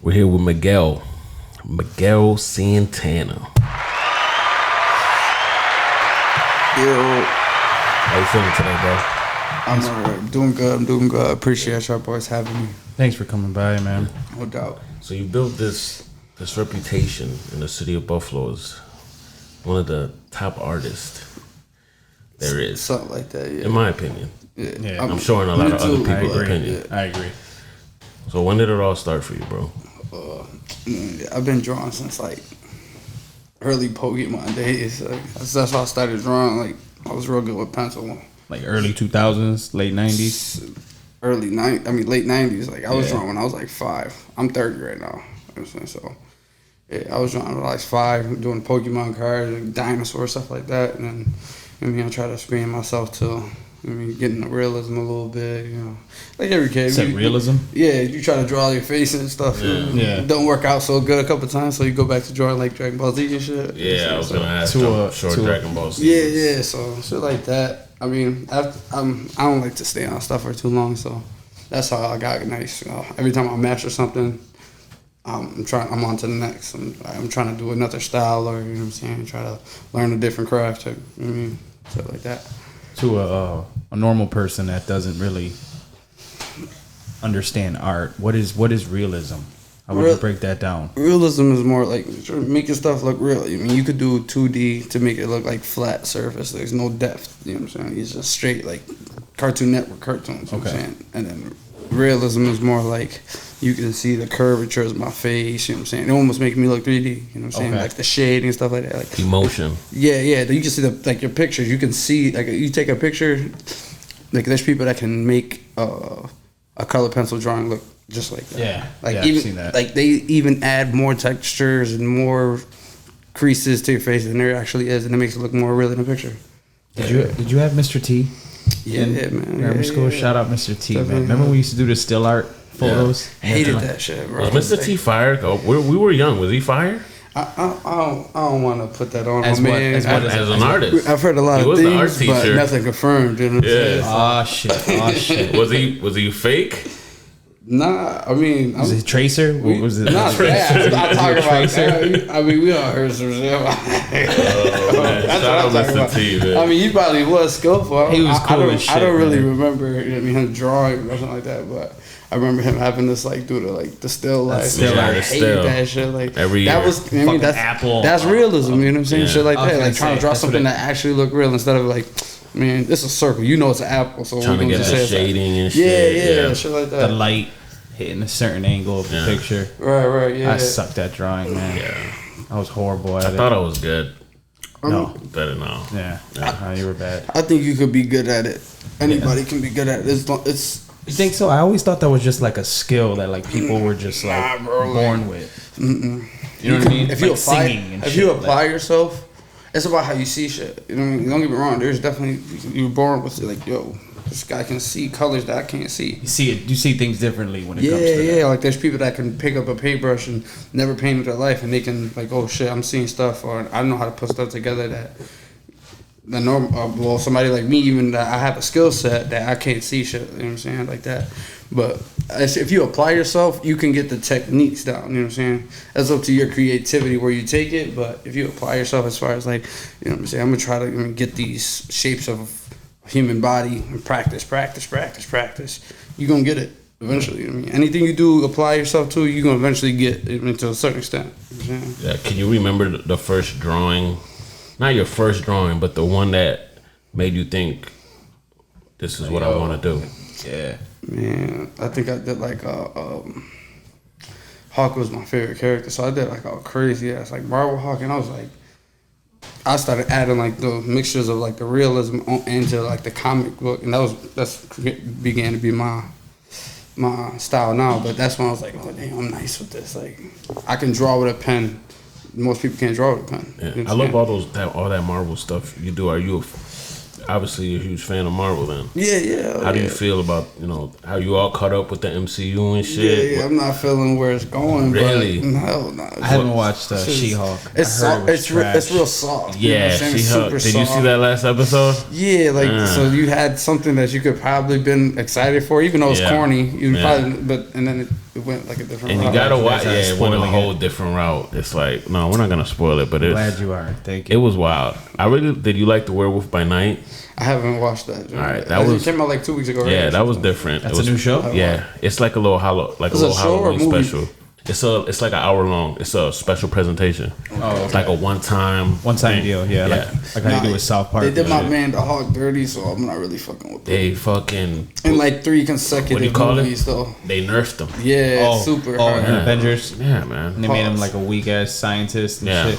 We're here with Miguel Santana. Yo. How you feeling today, bro? I'm alright. Doing good. Appreciate y'all boys having me. Thanks for coming by, man. No doubt. So you built this reputation in the city of Buffalo as one of the top artists there is. Something like that, yeah. In my opinion. Yeah. I'm sure in a lot of other people's I agree. opinion. I agree. So when did it all start for you, bro? I've been drawing since like early Pokemon days. That's how I started drawing. Like I was real good with pencil. Like early 2000s, late 90s. Late 90s. Like I was drawing when I was like 5. I'm 30 right now. You know what I'm saying? So yeah, I was drawing when I was 5, doing Pokemon cards, like dinosaurs, stuff like that. And then I try to expand myself to getting the realism a little bit, like every kid. Is that realism? Yeah, you try to draw your face and stuff. Yeah. Don't work out so good a couple times, so you go back to drawing like Dragon Ball Z and shit. Yeah, I was gonna ask short Dragon Ball Z. Yeah, so shit like that. I mean, I don't like to stay on stuff for too long, so that's how I got nice. Every time I master something, I'm on to the next. I'm trying to do another style, or try to learn a different craft. Stuff like that. To a normal person that doesn't really understand art, what is realism? How would you break that down? Realism is more like making stuff look real. I mean, you could do 2D to make it look like flat surface. There's no depth. You know what I'm saying? It's just straight like Cartoon Network cartoons. You know what I'm saying? And then realism is more like you can see the curvatures of my face. You know what I'm saying? It almost makes me look 3D. You know what I'm saying? Like the shade and stuff like that. Like emotion. Yeah. You can see your pictures. You can see like you take a picture. Like there's people that can make a color pencil drawing look just like that. Yeah. Like I've seen that. Like they even add more textures and more creases to your face than there actually is, and it makes it look more real in the picture. Did you have Mr. T? Yeah, man. Grammar school. Shout out Mr. T, man. Remember when we used to do the still art photos? Yeah. Hated that shit, bro. Was Mr. T fire? Oh, we were young. Was he fire? I don't want to put that on as my man. As an artist. I've heard a lot of things, but nothing confirmed. You know what I'm saying? Oh shit. Was he fake? Nah, I mean, was it Tracer? What was it? Not that. I'm talking about that. I mean, we all heard some shit. Oh, man. Shout out Mr. T, man. I mean, he probably was skillful. He was cool as shit. I don't really remember him drawing or nothing like that, but I remember him having this do the still life. I hated that shit. Like every year. That was that's Apple. That's realism. You know what I'm saying? Shit like that. Okay, Like trying to draw something that actually look real instead of like. Man, this is a circle. You know it's an apple, so trying to get the shading and shit. Yeah, shit like that. The light hitting a certain angle of the picture. Right, yeah. I sucked at drawing, man. Yeah. I was horrible at it. I thought I was good. No. Better now. Yeah. You were bad. I think you could be good at it. Anybody can be good at it. It's You think so? I always thought that was just like a skill that like people were just like born with. You know what I mean? If like you apply yourself, it's about how you see shit. You know what I mean? Don't get me wrong. There's definitely you're born with it. Like, yo, this guy can see colors that I can't see. You see things differently when it comes to that. Yeah. Like there's people that can pick up a paintbrush and never paint in their life, and they can like, oh shit, I'm seeing stuff, or I know how to put stuff together that the normal. Somebody like me, even that I have a skill set that I can't see shit. You know what I'm saying? Like that. But if you apply yourself, you can get the techniques down. You know what I'm saying? That's up to your creativity where you take it. But if you apply yourself, as far as like, you know what I'm saying, I'm gonna try to get these shapes of human body and practice. You're gonna get it eventually. You know what I mean? Anything you do, apply yourself to, you're gonna eventually get it to a certain extent. You know what I'm saying? Yeah. Can you remember the first drawing? Not your first drawing, but the one that made you think, this is what I want to do. Yeah. Man, I think I did like Hawk was my favorite character, so I did like a crazy ass like Marvel Hawk, and I was like, I started adding like the mixtures of like the realism into like the comic book, and that's began to be my style now. But that's when I was like, oh damn, I'm nice with this. Like I can draw with a pen. Most people can't draw with a pen. Yeah. You know I love all that Marvel stuff you do. Are you obviously a huge fan of Marvel then? Yeah. How do you feel about, how you all caught up with the MCU and shit? Yeah, I'm not feeling where it's going. Really? But hell no. I haven't watched She-Hulk. It's real soft. Yeah, She-Hulk. Did you see that last episode? Yeah, so you had something that you could probably been excited for, even though it's corny. You probably, and then it went like a different. And route. you gotta watch. guys are Yeah, it went a spoiling whole it. different route. It's like, no, we're not gonna spoil it, but it's. Glad you are. Thank It you. was wild. I really did. You like the Werewolf by Night? I haven't watched that. All right, that was- it came out like 2 weeks ago. Right? Yeah, that was different. That's It was, a new show? Yeah, it's like a little Is it a show or Halloween movie? special. It's like an hour long. It's a special presentation. Oh, It's like a one time deal. Yeah, like how you do with South Park. They did and my shit. man the Hawk dirty, so I'm not really fucking with it. They fucking In like 3 what do consecutive you call movies, it? though. They nerfed them. Yeah, super hard. and Avengers. Yeah, man. And they made him Pause. like a weak ass scientist and Yeah. shit.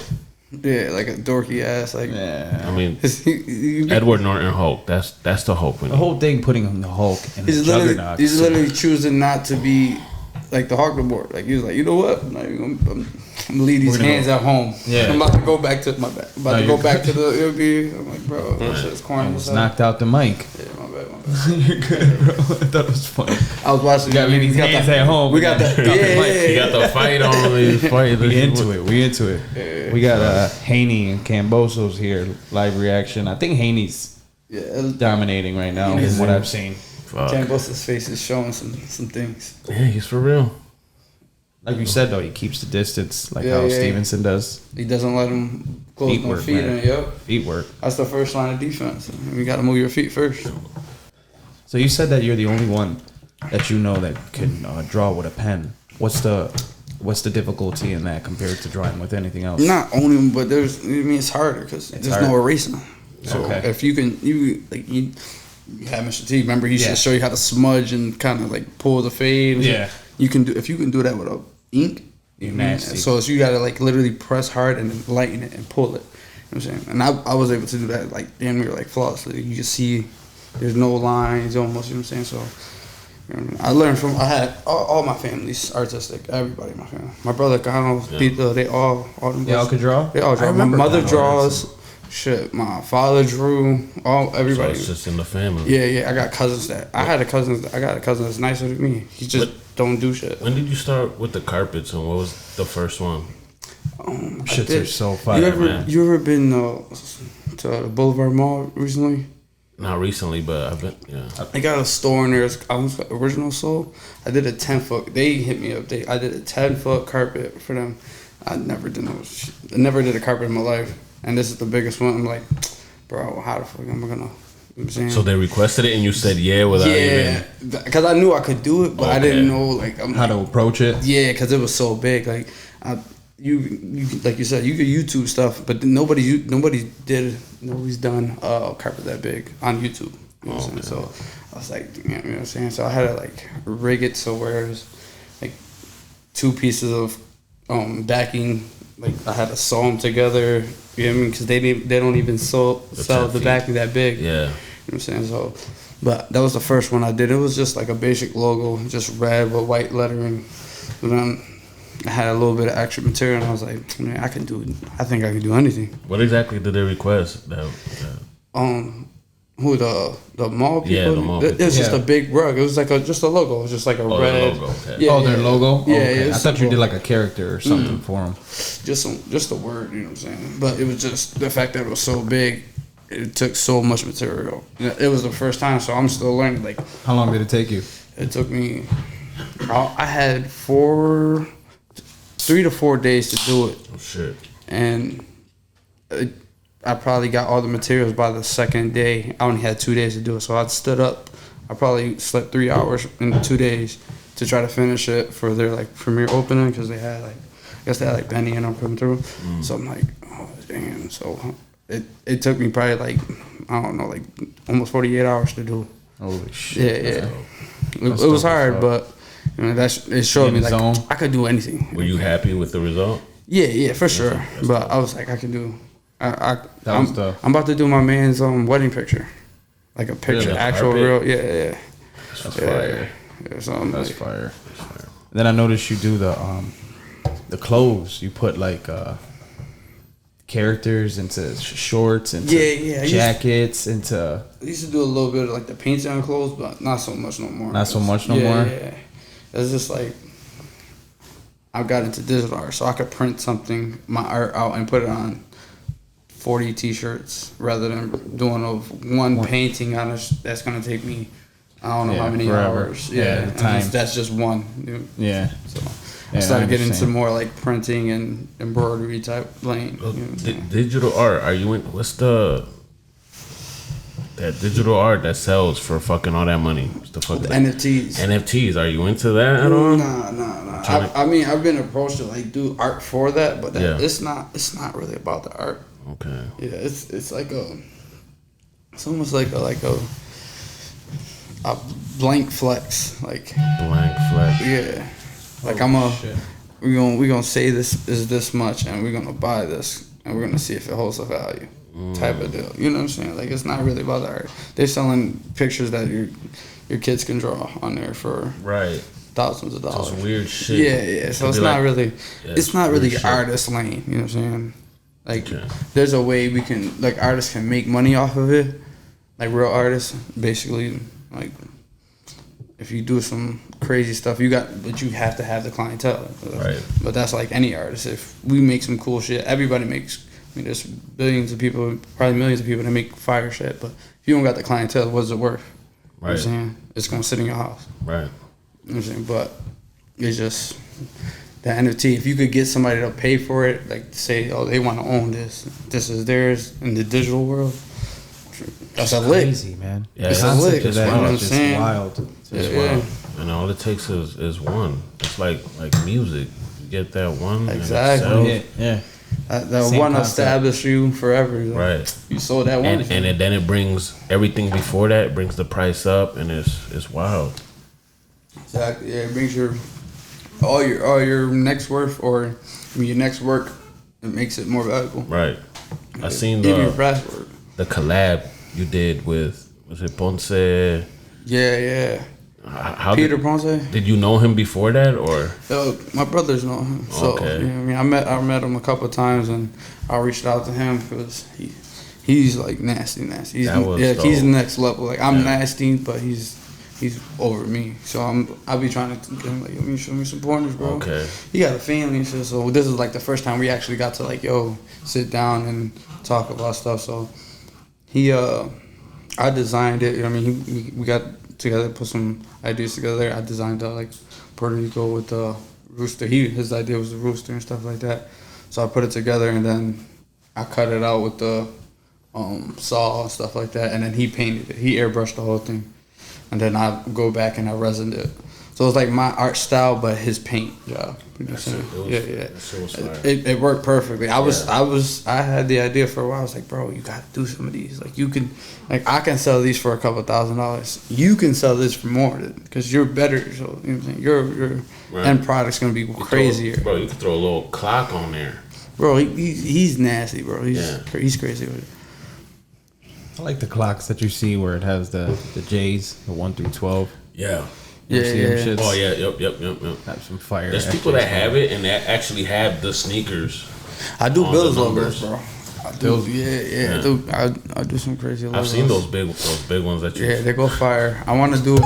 Yeah, like a dorky ass. Like, Yeah. I mean, he's Edward Norton Hulk. That's the Hulk. The whole thing putting the Hulk in the Juggernaut. he's literally choosing not to be like the Hawk no more. Like he was like, you know what? I'm, not even gonna, I'm leave these We're gonna hands go. at home. Yeah. I'm about to go back to my bad. I'm about No, to go you're back to the LB. I'm like, bro, that shit's corny. Almost knocked out the mic. Yeah, my bad. You're good, bro. I thought it was funny. I was watching. Got we these hands at home. We got the He got the fight on. We into it. We into it. We got Haney and Cambosos here. Live reaction. I think Haney's Yeah, dominating right now from what I've seen. Fuck. Cambosa's face is showing some things. Yeah, he's for real. Like you said though, he keeps the distance like Yeah, how yeah, yeah. Stevenson does. He doesn't let him close Feet no work, feet. man. And, yep, Feet work. that's the first line of defense. You got to move your feet first. So you said that you're the only one that you know that can draw with a pen. What's the difficulty in that compared to drawing with anything else? Not only, but there's. I mean, it's harder because there's hard. no erasing. So Okay. if you have Mr. T. Remember, he Yeah. should show you how to smudge and kind of like pull the fade. Yeah. You can do if you can do that without ink. You're nasty. So you gotta like literally press hard and then lighten it and pull it. You know what I'm saying? And I was able to do that like damn near like flawlessly. You can see there's no lines almost. You know what I'm saying? So. You know what I mean? I learned from. I had all my family's artistic. Everybody in my family. My brother, Connell, Peter, they all them. They all boys- could draw? They all I draw. My remember mother Connell. draws. Shit, my father drew. So Everybody. it's just in the family. Yeah. I got cousins that. I got a cousin that's nicer than me. He just don't do shit. When did you start with the carpets, and what was the first one? I Shits did- are so fire, man. You ever been to the Boulevard Mall recently? Not recently, but I've been. Yeah. I got a store in there. I was Original Soul. I did a 10-foot. They hit me up. I did a 10-foot carpet for them. I never did no. I never did a carpet in my life, and this is the biggest one. I'm like, bro, how the fuck am I gonna? You know what I'm saying? So they requested it, and you said yeah without yeah, even. because I knew I could do it, but I Okay. didn't know like How to approach it? Yeah, because it was so big. Like, you like you said, you could YouTube stuff, but nobody's done a carpet that big on YouTube. You know what I'm saying? So I was like, you know what I'm saying? So I had to like rig it so where it was like 2 pieces of backing. Like I had to sew them together. You know what I mean? Because they don't even sell 10 the feet. backing that big. Yeah. You know what I'm saying? So, but that was the first one I did. It was just like a basic logo, just red with white lettering. But then I had a little bit of extra material, and I was like, man, I think I can do anything. What exactly did they request? Who the mall people? Yeah, the mall It was just people. a big rug. It was like just a logo. It was just like a Oh, the red. logo, okay. Yeah, Their logo? Yeah, Okay. yeah. I thought you did like a character or something for them. just a word. You know what I'm saying? But it was just the fact that it was so big. It took so much material. It was the first time, so I'm still learning. Like, How long did it take you? it took me. I had 3 to 4 days to do it, Oh shit. and I probably got all the materials by the second day. I only had 2 days to do it, so I stood up. I probably slept 3 hours in 2 days to try to finish it for their like premiere opening because they had like, I guess they had like Benny and them coming through. So I'm like, oh damn. So it took me probably like, I don't know, like almost 48 hours to do. Holy shit. Yeah. That's It was dope as hard, fuck. but you know, it showed In me the like zone? I could do anything. Were you happy with the result? Yeah, for sure. that's But I was like, I can do. That was dope. I'm about to do my man's wedding picture, like a picture, Really? actual Carpet? real. Yeah. That's fire. Yeah, so I'm That's like, fire. Then I noticed you do the clothes. You put like characters into shorts, into Yeah, I used- jackets, into I used to do a little bit of like the paints on clothes, but not so much no more. Not so much no more? Yeah. It's just like I got into digital art, so I could print something, my art out, and put it on 40 T-shirts rather than doing one painting on it. That's gonna take me I don't know how many forever. hours. Yeah, the time. That's just one. Yeah. So Yeah, I started getting into understand. more like printing and embroidery type lane. You know what I'm saying? Digital art. Are you in? What's that digital art that sells for fucking all that money? What's the fuck? The NFTs. NFTs. Are you into that at all? Nah. I mean, I've been approached to like do art for that, but Yeah. it's not really about the art. Okay. Yeah, it's like it's almost like a blank flex. Like Blank flex. yeah, like Shit. we gonna say this is this much, and we're gonna buy this, and we're gonna see if it holds a value. Type of deal. You know what I'm saying? Like it's not really about the art. They're selling pictures that your kids can draw on there for Right. thousands of dollars. Some weird shit. Yeah. So It'd it's be not like- really, yeah, it's not really weird shit. artist lane. You know what I'm saying? Like, Okay. there's a way we can, like, artists can make money off of it. Like real artists, basically, like, if you do some crazy stuff, but you have to have the clientele. Right. But that's like any artist. If we make some cool shit, everybody makes. I mean, there's billions of people, probably millions of people that make fire shit. But if you don't got the clientele, what's it worth? You know what I'm Right. saying? It's gonna sit in your house. Right. You know what I'm saying? But it's just the NFT. If you could get somebody to pay for it, like say, oh, they want to own this. This is theirs in the digital world. That's a lick. Crazy, man. Yeah, It's it's a Concept lick. of that You know what I'm is just saying? wild. It's Yeah. wild. And all it takes is one. It's like music. You get that one. and it Exactly. sells. Yeah. That Same one concept. established you forever. Like, Right. You sold that one. And then it brings everything before that. It brings the price up, and it's wild. Exactly. Yeah, it brings all your next worth or your next work. It makes it more valuable. Right. I seen Even your past work. the collab you did with, was it Ponce? Yeah. How Peter Ponce. did you know him before that, or? My brothers know him, so Okay. you know what I mean. I met him a couple of times, and I reached out to him because he's like nasty. He's That was he's dope. next level. Like I'm Yeah. nasty, but he's over me. So I'll be trying to get him like, yo, show me some pointers, bro. Okay. He got a family and shit, so this is like the first time we actually got to like sit down and talk about stuff. So I designed it. You know what I mean? We got together, put some ideas together. I designed like Puerto Rico with the rooster. His idea was the rooster and stuff like that. So I put it together and then I cut it out with the saw and stuff like that. And then he painted it. He airbrushed the whole thing. And then I go back and I resined it. So it was like my art style, but his paint job. You know what I'm saying? Yeah. That shit was fire. It worked perfectly. I had the idea for a while. I was like, bro, you got to do some of these. Like you can, like I can sell these for a couple $1,000. You can sell this for more because you're better. So you know what I'm saying? Your Right. end product's gonna be crazier, Bro, you could throw a little clock on there. bro. He's nasty, bro. Yeah. He's crazy with it. I like the clocks that you see where it has the J's, the 1 through 12. Yeah. You ever see them shits? Oh yeah. Yep. Have some fire. There's people that have it and that actually have the sneakers. I do On Bills the logos, numbers. bro. I do, yeah. I do some crazy logos. I've seen those big ones that you. Yeah, they go fire. I want to do.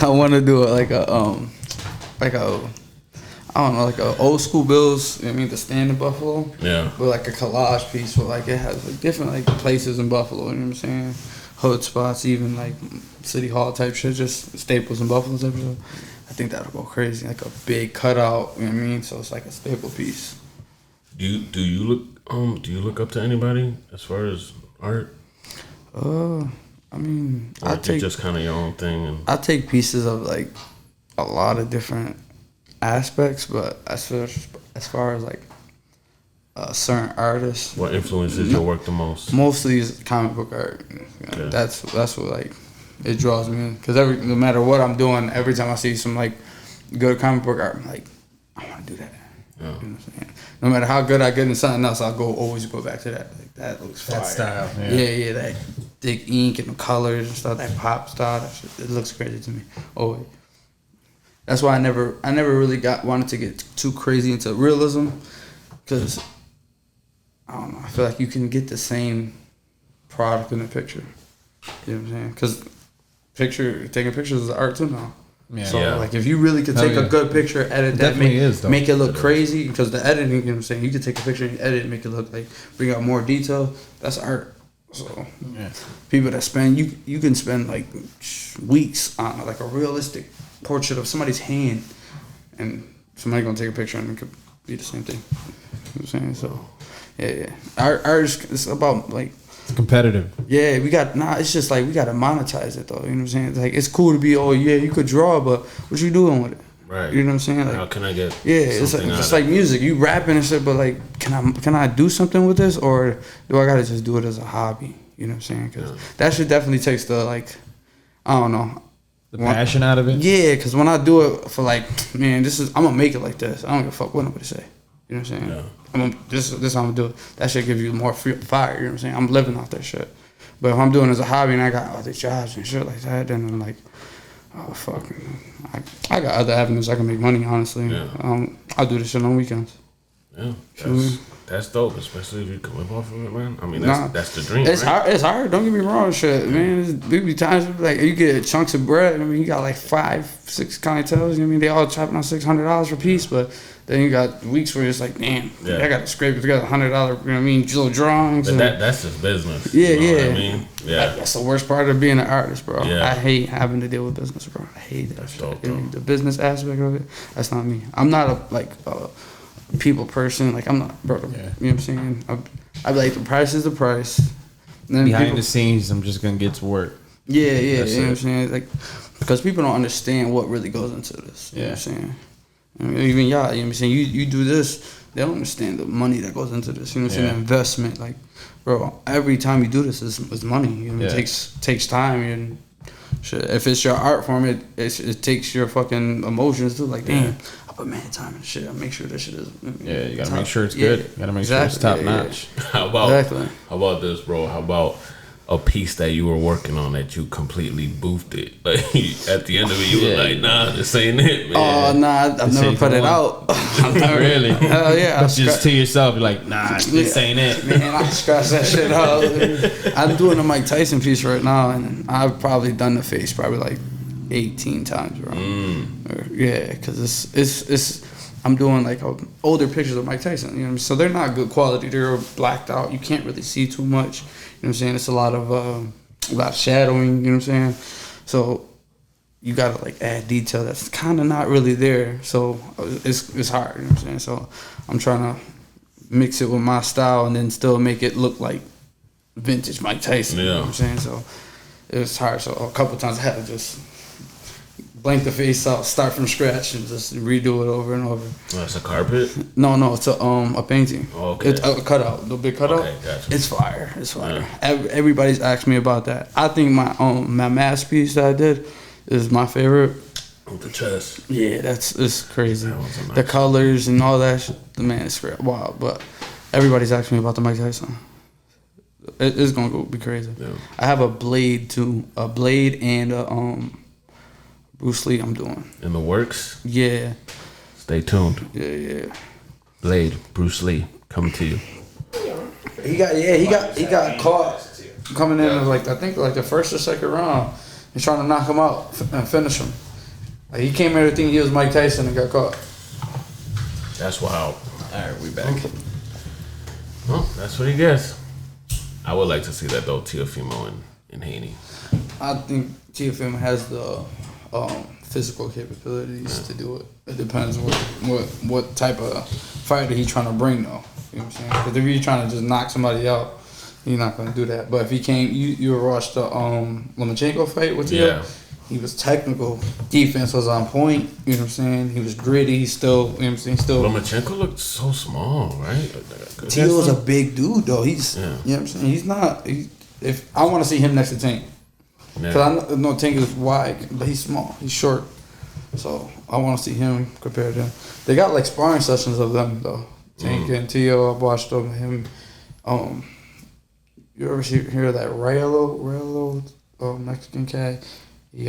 I want to do it like a I don't know, like a old school Bills. You know what I mean, the stand in Buffalo. Yeah. With like a collage piece, where like it has like different like places in Buffalo. You know what I'm saying? Hood spots, even like City Hall type shit, just staples in Buffalo type shit. I think that'll go crazy. Like a big cutout. You know what I mean? So it's like a staple piece. Do you look up to anybody as far as art? I mean, Or is it just kind of your own thing? And I take pieces of like a lot of different aspects, but as far as like certain artists, what influences your work the most? mostly is comic book art. Okay. That's what like it draws me in. Cause no matter what I'm doing, every time I see some like good comic book art, I'm like, I want to do that. Yeah. You know what I'm saying? No matter how good I get in something else, I'll always go back to that. Like that looks fire. That style. Yeah, that thick ink and the colors and stuff, that pop style, that shit, it looks crazy to me. Always. That's why I never really wanted to get too crazy into realism, because I don't know. I feel like you can get the same product in a picture. You know what I'm saying? Because taking pictures is art too now. Yeah. So Yeah. like if you really could Hell take a yeah. good picture, edit that, Definitely is, though. make it look crazy, because the editing, you know what I'm saying, you could take a picture and edit it, make it look like, bring out more detail. That's art. So people that spend, you can spend like weeks on like a realistic portrait of somebody's hand, and somebody gonna take a picture and it could be the same thing. You know what I'm saying? So yeah. Art is about like, It's competitive. yeah, it's just like we gotta monetize it though. You know what I'm saying? Like it's cool to be, oh yeah, you could draw, but what you doing with it? Right. You know what I'm saying? Like, how can I get? yeah, it's like, just like music. You rapping and shit, but like, can I do something with this, or do I gotta just do it as a hobby? You know what I'm saying? Because that shit definitely takes the like, I don't know, The passion out of it. yeah. Because when I do it for like, man, I'm gonna make it like this. I don't give a fuck what nobody say. You know what I'm saying? Yeah. This is how I'm gonna do it. That shit give you more fire. You know what I'm saying? I'm living off that shit. But if I'm doing it as a hobby and I got other jobs and shit like that, then I'm like, oh fuck, I got other avenues I can make money. Honestly, Yeah. I'll do this shit on weekends. Yeah, that's dope, especially if you come up off of it, man. I mean, Nah. that's the dream. It's right? hard. It's hard. Don't get me wrong, shit, man. There be times like you get chunks of bread. I mean, you got like 5-6 clientels. You know what I mean? They all chopping on $600 per piece, but then you got weeks where it's like, damn, I got to scrape it together $100. You know what I mean? Little drawings. But that's just business. Yeah, you know yeah. What I mean, yeah. That's the worst part of being an artist, bro. Yeah. I hate having to deal with business, bro. I hate that. That's Shit. dope, You know, though. the business aspect of it, that's not me. I'm not a people person. Like I'm not, bro. You know what I'm saying? I be like, the price is the price. And then Behind people, the scenes, I'm just gonna get to work. yeah, you know That's what I'm it. saying? Like, because people don't understand what really goes into this. You know what I'm Yeah. saying? I mean, even y'all, you know what I'm saying? You do this, they don't understand the money that goes into this. You know what I'm saying? Yeah. The investment, like, bro, every time you do this is money. You know, Yeah. it takes time and shit. If it's your art form, it takes your fucking emotions too. Like, damn, I put mad time and shit. I make sure this shit is. Yeah, you gotta top. make sure it's Yeah, good. You gotta make sure it's top exactly, yeah, notch. How about Exactly. How about this, bro? How about a piece that you were working on that you completely boofed it? Like at the end of it, you were like, "Nah, this ain't it, man." Oh, nah, I've never ain't put the it one. out. I've never, Really? Hell yeah. I Just to yourself, you're like, nah, this ain't it. Man, I scratch that shit out. I'm doing a Mike Tyson piece right now, and I've probably done the face probably like 18 times, bro. Yeah, because it's I'm doing like older pictures of Mike Tyson. You know what I mean? So they're not good quality. They're blacked out. You can't really see too much. You know what I'm saying? It's a lot of shadowing. You know what I'm saying? So you gotta like add detail that's kind of not really there. So it's hard. You know what I'm saying? So I'm trying to mix it with my style and then still make it look like vintage Mike Tyson. You know what I'm saying? So it was hard. So a couple times I had to just blank the face out, start from scratch, and just redo it over and over. Oh, that's a carpet. No, it's a painting. Oh, okay. It's a cutout, the big cutout. Okay, gotcha. It's fire. It's fire. Yeah. Everybody's asked me about that. I think my masterpiece that I did is my favorite. With the chest. Yeah, it's crazy. That one's a nice The colors and all that shit. The man is great. Wow, but everybody's asking me about the Mike Tyson. It's gonna go be crazy. Yeah. I have a blade too, a blade and a Bruce Lee. I'm doing. In the works. Yeah, Stay tuned. yeah. Blade, Bruce Lee, coming to you. He got caught coming in as like I think like the first or second round. He's trying to knock him out and finish him. Like he came in thinking he was Mike Tyson and got caught. That's wild. All right, we back. Well, that's what he gets. I would like to see that though, Teofimo and Haney. I think TFM has the physical capabilities to do it. It depends what type of fighter he's trying to bring though. You know what I'm saying? Because if you're trying to just knock somebody out, you're not gonna do that. But if he came, you watched the Lomachenko fight with Teo. Yeah. He was technical. Defense was on point. You know what I'm saying? He was gritty. He still, you know what I'm saying? Still. Lomachenko looked so small, right? Teo's a big dude though. He's, Yeah. you know what I'm saying? He's not. If I want to see him next to Tank, because I know Tank is wide, but he's small. He's short. So I want to see him compared to him. They got like sparring sessions of them though. Tank and Teo. I've watched them. Him. You ever hear of that Raylo Mexican cat? He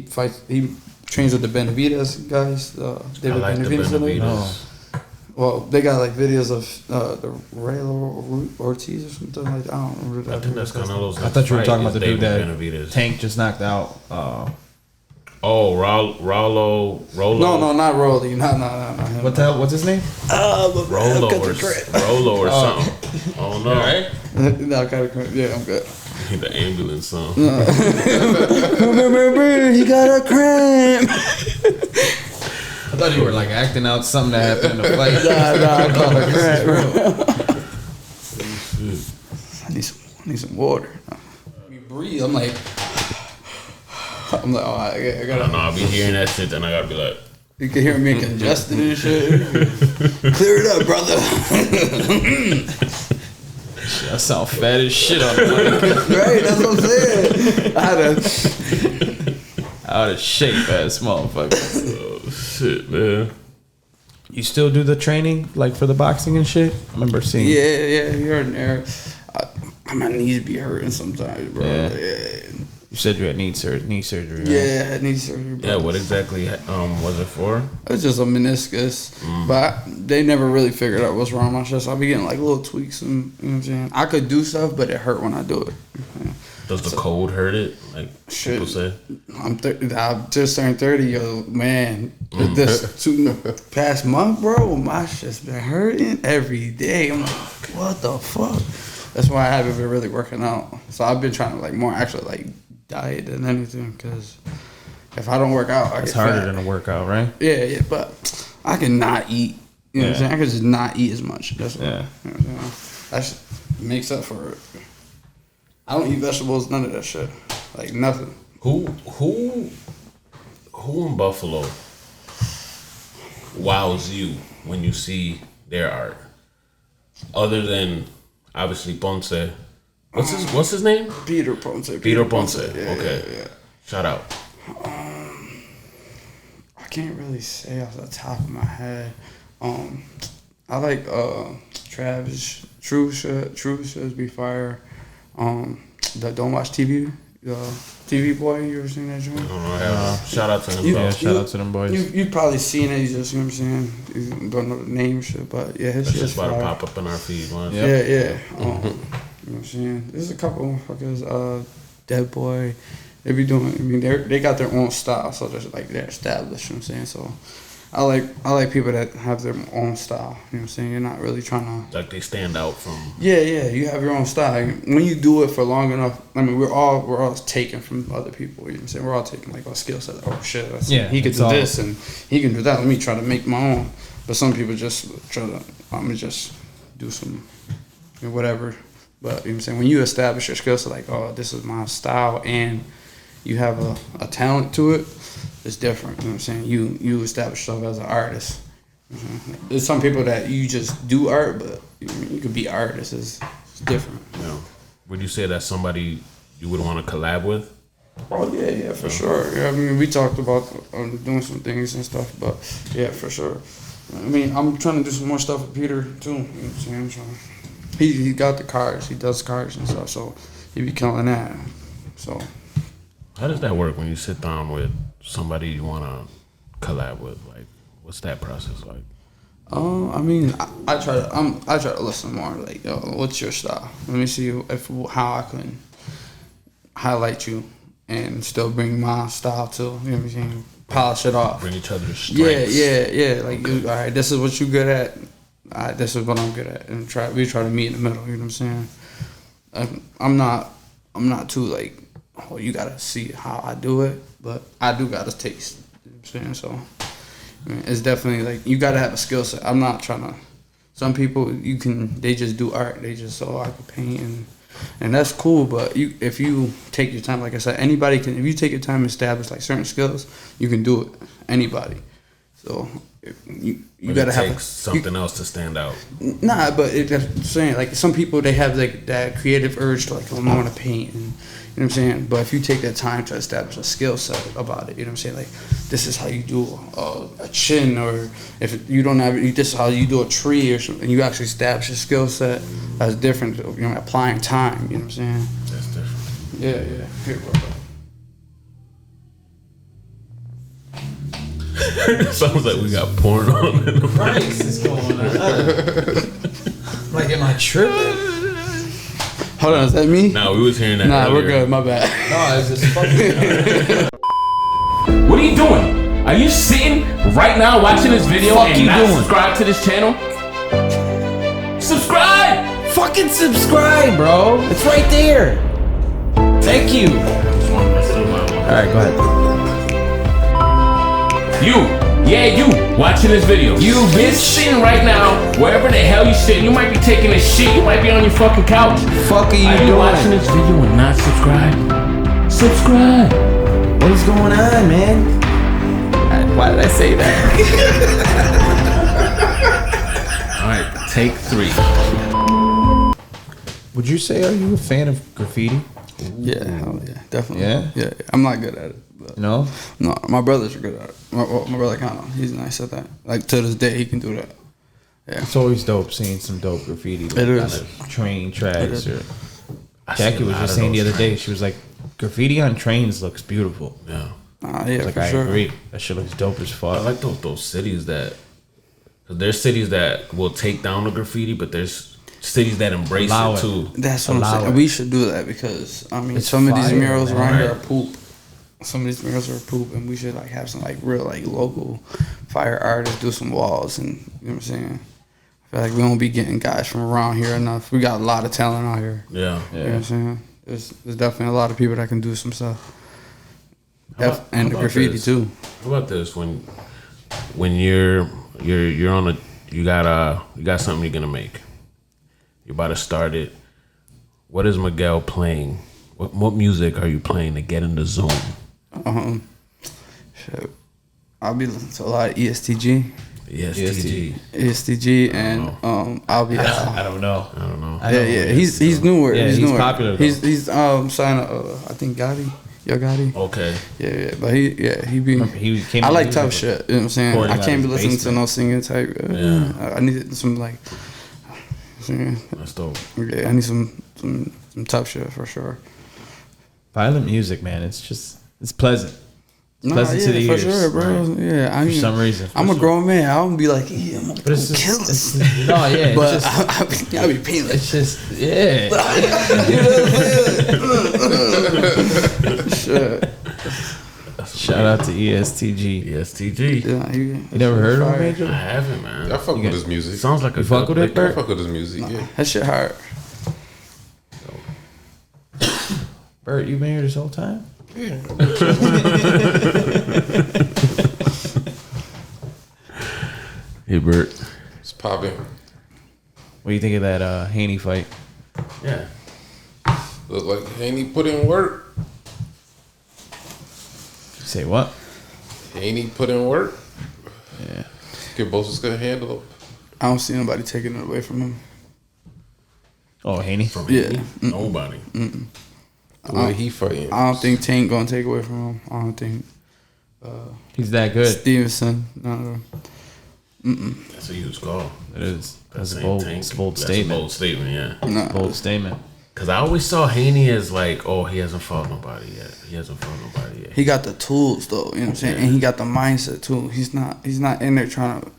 fights. He trains with the Benavides guys. David I like the Benavides. Benavides. Well, they got like videos of the Raylo Ortiz or something like that. I don't remember that. I think that's Canelo's. I thought you were talking about the dude that Benavides. Tank just knocked out Rollo. No, not Rolly. No. What's his name? Rollo or something. Oh no. Right? No, I gotta. Yeah, I'm good. The ambulance song. Remember, he got a cramp. I thought you were like acting out something that happened in the fight. Nah, I caught a cramp, bro. I need some water. Let me breathe. I'm like, oh, I gotta. I'll be hearing that shit, then I gotta be like. You can hear me congested and shit. Clear it up, brother. I sound fat as shit on the mic. Right, that's what I'm saying. Out of shape ass motherfucker. Oh shit, man. You still do the training like for the boxing and shit? I remember seeing. Yeah, here and there. My knees be hurting sometimes, bro. Yeah. You said you had knee surgery. Right? Yeah, I had knee surgery. Bro. Yeah, what exactly was it for? It was just a meniscus, but they never really figured out what's wrong with my chest. I'll be getting like little tweaks, and you know what I'm saying. I could do stuff, but it hurt when I do it. Yeah. Does the cold hurt it? Like people say. I just turned 30, yo, man. This past month, bro, my shit's been hurting every day. I'm like, what the fuck? That's why I haven't been really working out. So I've been trying to like more actually like diet than anything, because if I don't work out, I it's get harder fat. than a workout, right? Yeah, but I can not eat. You know what I'm saying? I can just not eat as much. That's what, Yeah. You know what I'm saying? That shit makes up for it. I don't eat vegetables, none of that shit. Like nothing. Who in Buffalo wows you when you see their art? Other than obviously Ponce. What's his name? Peter Ponce. Peter Ponce. Yeah, Okay. Yeah. Shout out. I can't really say off the top of my head. I like Travis. True should be fire. The Don't Watch TV. TV boy, you ever seen that joint? I don't know. Shout out to him. Yeah, shout out to them boys. You've probably seen it. You just, you know what I'm saying? You don't know the name shit, but yeah, his That's shit's just about to fire. pop up in our feed, man. Yep. Yeah. You know what I'm saying? There's a couple motherfuckers, Dead Boy. They be doing, I mean, they got their own style, so they're established, you know what I'm saying? So I like people that have their own style, you know what I'm saying? You're not really trying to... Like they stand out from... Yeah, you have your own style. When you do it for long enough, I mean, we're all taken from other people, you know what I'm saying? We're all taking like our skill set. Oh shit, he can do this and he can do that. Let me try to make my own. But some people just try to, I'm gonna just do some, whatever. But you know what I'm saying? When you establish your skill set, like, oh, this is my style, and you have a talent to it, it's different. You know what I'm saying? You establish yourself as an artist. There's some people that you just do art, but you could be artists. It's different. You know, would you say that's somebody you would want to collab with? Oh yeah, for sure. Yeah, I mean, we talked about doing some things and stuff, but yeah, for sure. I mean, I'm trying to do some more stuff with Peter too. You know what I'm saying? He got the cards. He does cards and stuff, so he be killing that. So. How does that work when you sit down with somebody you want to collab with? Like, what's that process like? I mean, I try to listen more. Like, yo, what's your style? Let me see how I can highlight you and still bring my style too. You know what I'm saying? Polish it off. Bring each other's strengths. Yeah. Like, all right, this is what you good at. All right, this is what I'm good at, and we try to meet in the middle. You know what I'm saying? I'm not too like, oh, you gotta see how I do it, but I do got a taste. You know what I'm saying? So I mean, it's definitely like you gotta have a skill set. I'm not trying to. Some people they just do art. They just I can paint and that's cool. But if you take your time, like I said, anybody can. If you take your time and establish like certain skills, you can do it. Anybody. So you gotta have something else to stand out. Nah, but I'm saying like some people they have like that creative urge to like I want to paint and. You know what I'm saying? But if you take that time to establish a skill set about it, you know what I'm saying? Like, this is how you do a chin, or if you don't have it, this is how you do a tree or something. And you actually establish a skill set that's different, you know, applying time, you know what I'm saying? That's different. Yeah. Here, bro. Sounds like we got porn on in the Christ is going on? Like, am I tripping? Hold on, is that me? Nah, we was hearing that Nah, earlier. we're good. My bad. No, it's just fucking. What are you doing? Are you sitting right now watching this video and not subscribe to this channel? Subscribe! Fucking subscribe, bro. It's right there. Thank you. Alright, go ahead. You watching this video. You bitch sitting right now, wherever the hell you sitting. You might be taking a shit. You might be on your fucking couch. Fuck are you doing? Watching this video and not subscribe? Subscribe. What is going on, man? Why did I say that? Alright, take 3. Would you say, are you a fan of graffiti? Yeah, hell yeah, definitely. Yeah? I'm not good at it. But No? No, my brothers are good at it. My brother Connor, he's nice at that. Like to this day, he can do that. Yeah, It's always dope seeing some dope graffiti. Like, It is. on the train tracks. Or I Jackie seen a was lot just of saying the those other day, things. she was like, graffiti on trains looks beautiful. Yeah. yeah, Like, for I sure. agree. That shit looks dope as fuck. I like those cities that, cause there's cities that will take down the graffiti, but there's cities that embrace Allow it it. too. That's what I'm Allow saying. it. We should do that because I mean, It's some of these fire, murals man. around here are Right. poop. Some of these murals are poop, and we should like have some like real like local fire artists do some walls, and you know what I'm saying. I feel like we don't be getting guys from around here enough. We got a lot of talent out here. Yeah. You know what I'm saying. There's definitely a lot of people that can do some stuff. How about- And how the about graffiti this? too. How about this? When you're on a you got something you're gonna make. You're about to start it. What is Miguel playing? What music are you playing to get in the zone? Shit. I'll be listening to a lot of ESTG. ESTG. And I'll be I don't know. I don't know. I know yeah. who it He's is, though. newer. Yeah, he's he's newer. popular, though. He's signed I think Gotti. Yo Gotti. Okay. Yeah, but he be. Remember, he came I to like music tough shit. You know what I'm saying? recording I out can't be his listening to basement. no singing type. Yeah. I need some like. Singing. That's dope. Yeah, I need some tough shit for sure. Violent music, man. It's pleasant. It's pleasant to the for ears. sure, bro. Right. Yeah, For some reason. I'm a grown man. I don't be like, yeah, I'm gonna But it's just, kill it's, us. no, yeah. But It's just, I be peeing like it's just, yeah. shit. Shout out to ESTG. ESTG. Yeah, You never heard of him, I Major? haven't, man. I fuck with his music. Sounds like a You fuck good with it, lick. I fuck with his music, yeah. That shit hard. Bert, you been here this whole time? Hey, Bert. It's popping. What do you think of that Haney fight? Yeah. Look like Haney put in work. Say what? Haney put in work. Yeah. Bosa's gonna handle it. I don't see nobody taking it away from him. Oh, Haney? From Yeah. me? Nobody. The way he fighting. I don't think Tank gonna take away from him. I don't think He's that good. Stevenson. No. That's a huge call. It is. That's a Saying bold, Tank. it's a bold That's statement. a bold statement, yeah. No. Bold statement. Because I always saw Haney as like, oh, he hasn't fought nobody yet. He hasn't fought nobody yet. He got the tools though, you know what I'm saying? And he got the mindset too. He's not in there trying to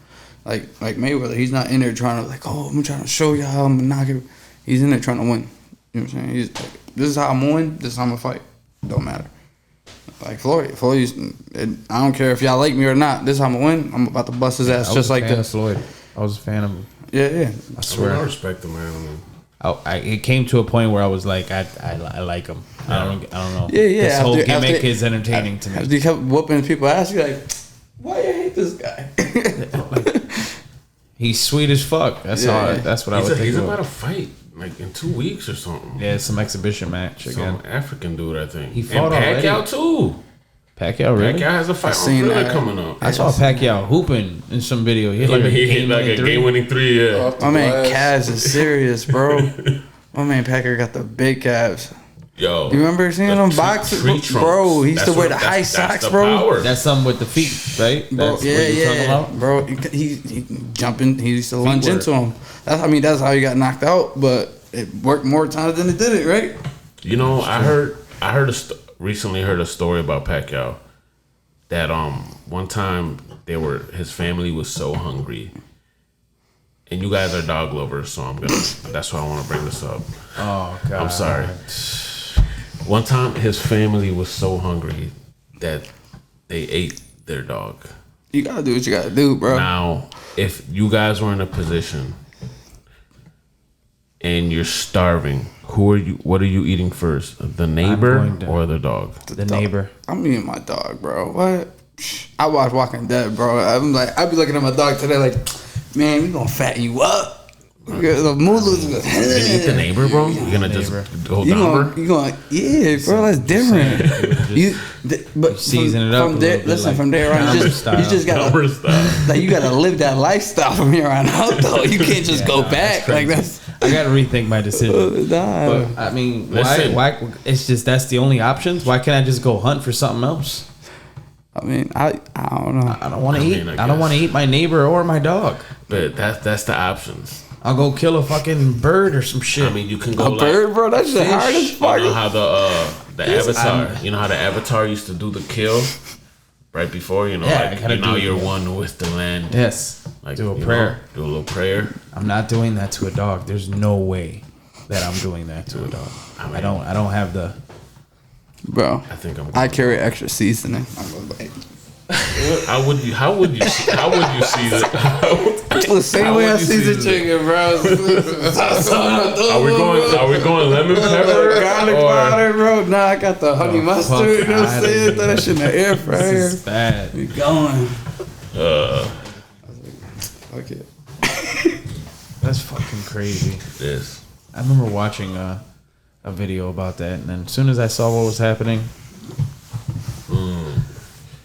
like Mayweather, he's not in there trying to like, oh, I'm trying to show you how I'm gonna knock it. He's in there trying to win. You know what I'm saying? He's like, this is how I'm gonna win, this is how I'm gonna fight. Don't matter. Like Floyd's I don't care if y'all like me or not, this is how I'm gonna win. I'm about to bust his ass I was just a like fan of this. Floyd. I was a fan of him. Yeah. I I swear. respect him, man. I mean, It came to a point where I was like, I like him. I don't know. Yeah. This whole After- gimmick after- is entertaining to me. After you kept whooping people ass, you like, why you hate this guy? He's sweet as fuck. That's Yeah. all. That's what I would think. he's of. about to fight like in 2 weeks or something. Yeah, some exhibition match again. Some African dude, I think. He fought and Pacquiao already. too. Pacquiao, really? Pacquiao has a fight on seen Thriller that. coming up. I saw Pacquiao hooping in some video. He hit like a He hit like a game-winning three. Yeah. Off the My man glass. Kaz is serious, bro. My man Packer got the big calves. Yo, You remember seeing him box? Bro, he used to wear the high socks, bro. That's something with the feet, right? Bro, That's what you're talking about? Bro, he jumping. He used to lunge work. into him. That's how he got knocked out. But it worked more times than it did it, right? You know, I recently heard a story about Pacquiao that one time his family was so hungry, and you guys are dog lovers, so that's why I want to bring this up. Oh God, I'm sorry. One time his family was so hungry that they ate their dog. You gotta do what you gotta do, bro. Now, if you guys were in a position and you're starving, what are you eating first? The neighbor or the dog? The neighbor. I'm eating my dog, bro. What? I watch Walking Dead, bro. I'm like, I be looking at my dog today, like, man, we gonna fatten you up. The Mulu's You gonna eat the neighbor, bro? You gonna just go down? You gonna, yeah, bro. That's different. But season it up. From there, listen, from there on, you just gotta, like, you gotta live that lifestyle from here on out, though. You can't just go back like that's. I gotta rethink my decision. Nah. But I mean, why? It's just that's the only options. Why can't I just go hunt for something else? I mean, I don't know. I don't want to eat. I don't want to eat my neighbor or my dog. But that's the options. I'll go kill a fucking bird or some shit. I mean, you can go A bird, bro. That's the hardest part. You know how the Avatar. You know how the Avatar used to do the kill right before. You know, Yeah, like you're one with the land. Yes. Like Do a prayer. Do a little prayer. I'm not doing that to a dog. There's no way that I'm doing that to a dog. I don't have the. Bro, I carry extra seasoning. How would you season? The same way I season chicken, bro. Are we going lemon pepper, garlic powder, bro? Nah, I got the honey mustard. You know what I'm saying? Throw that shit in the air fryer. This is bad. We going. Okay. That's fucking crazy. Yes. I remember watching a video about that, and then as soon as I saw what was happening,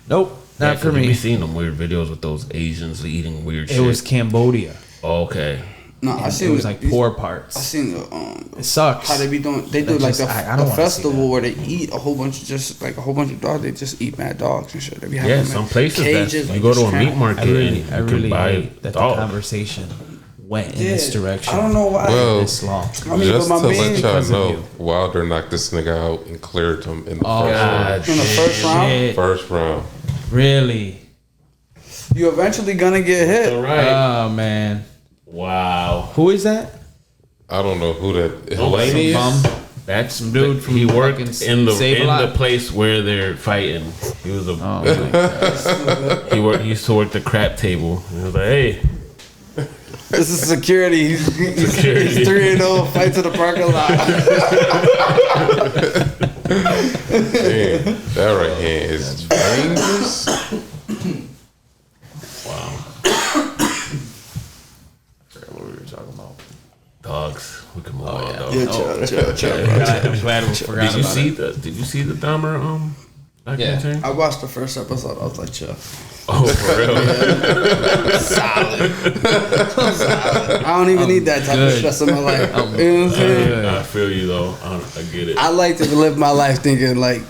nope, not for me. You be seeing them weird videos with those Asians eating weird shit. It was Cambodia. Okay. No, I seen it was like poor parts. I seen the it sucks. how they be doing. They do like the festival where they eat a whole bunch of dogs. They just eat mad dogs and shit. They be having some places cages, that you go to a meat market I really can buy hate that dog. the conversation went in this direction. I don't know why. Well, this long. I mean, just but to my let man, y'all because of know, you. Wilder knocked this nigga out and cleared him in the first round. Shit. first round. Really? You eventually gonna get hit. All right. Oh man. Wow. Who is that? I don't know who that Oh, lady is. That's Some dude from he worked fucking in the Save-A-Lot. place where they're fighting. He was Oh my God. he used to work the crap table. He was like, hey, This is security. He's Security. 3-0. Fight to the parking lot. Man, that right hand is dangerous. wow, What we were talking about? dogs. We can move on. yeah. Dog. Yeah, chill, I'm glad we forgot Did you about see it. Did you see the Dahmer documentary? I watched the first episode. I was like, chill. Oh, for real? Solid. I don't even need that type of stress in my life. You know what I'm saying? I feel you though. I get it. I like to live my life thinking like,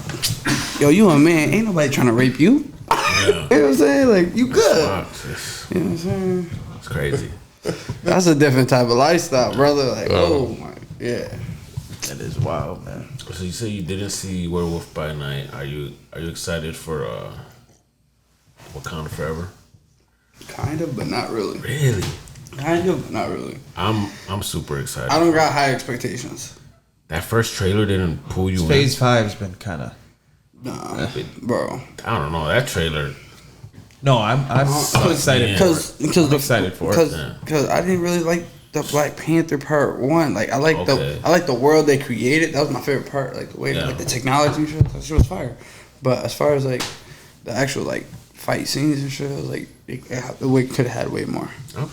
yo, you a man. Ain't nobody trying to rape you. Yeah. You know what I'm saying? Like, you good. Fuck, You know what I'm saying? it's crazy. That's a different type of lifestyle, brother. Like, oh my, yeah. That is wild, man. So you say you didn't see Werewolf by Night. Are you excited for Wakanda Forever? Kind of, but not really. Really? Kind of, but not really. I'm super excited. I don't got high expectations. That first trailer didn't pull you Phase in. 5's been kind of. Nah, bro. I don't know. That trailer. No, I'm excited. Because I'm excited for it. Because I didn't really like the Black Panther part 1. Like I like the world they created. That was my favorite part. Like the way like the technology and shit. That shit was fire. But as far as like the actual like fight scenes and shit, it was like the way could have had way more. I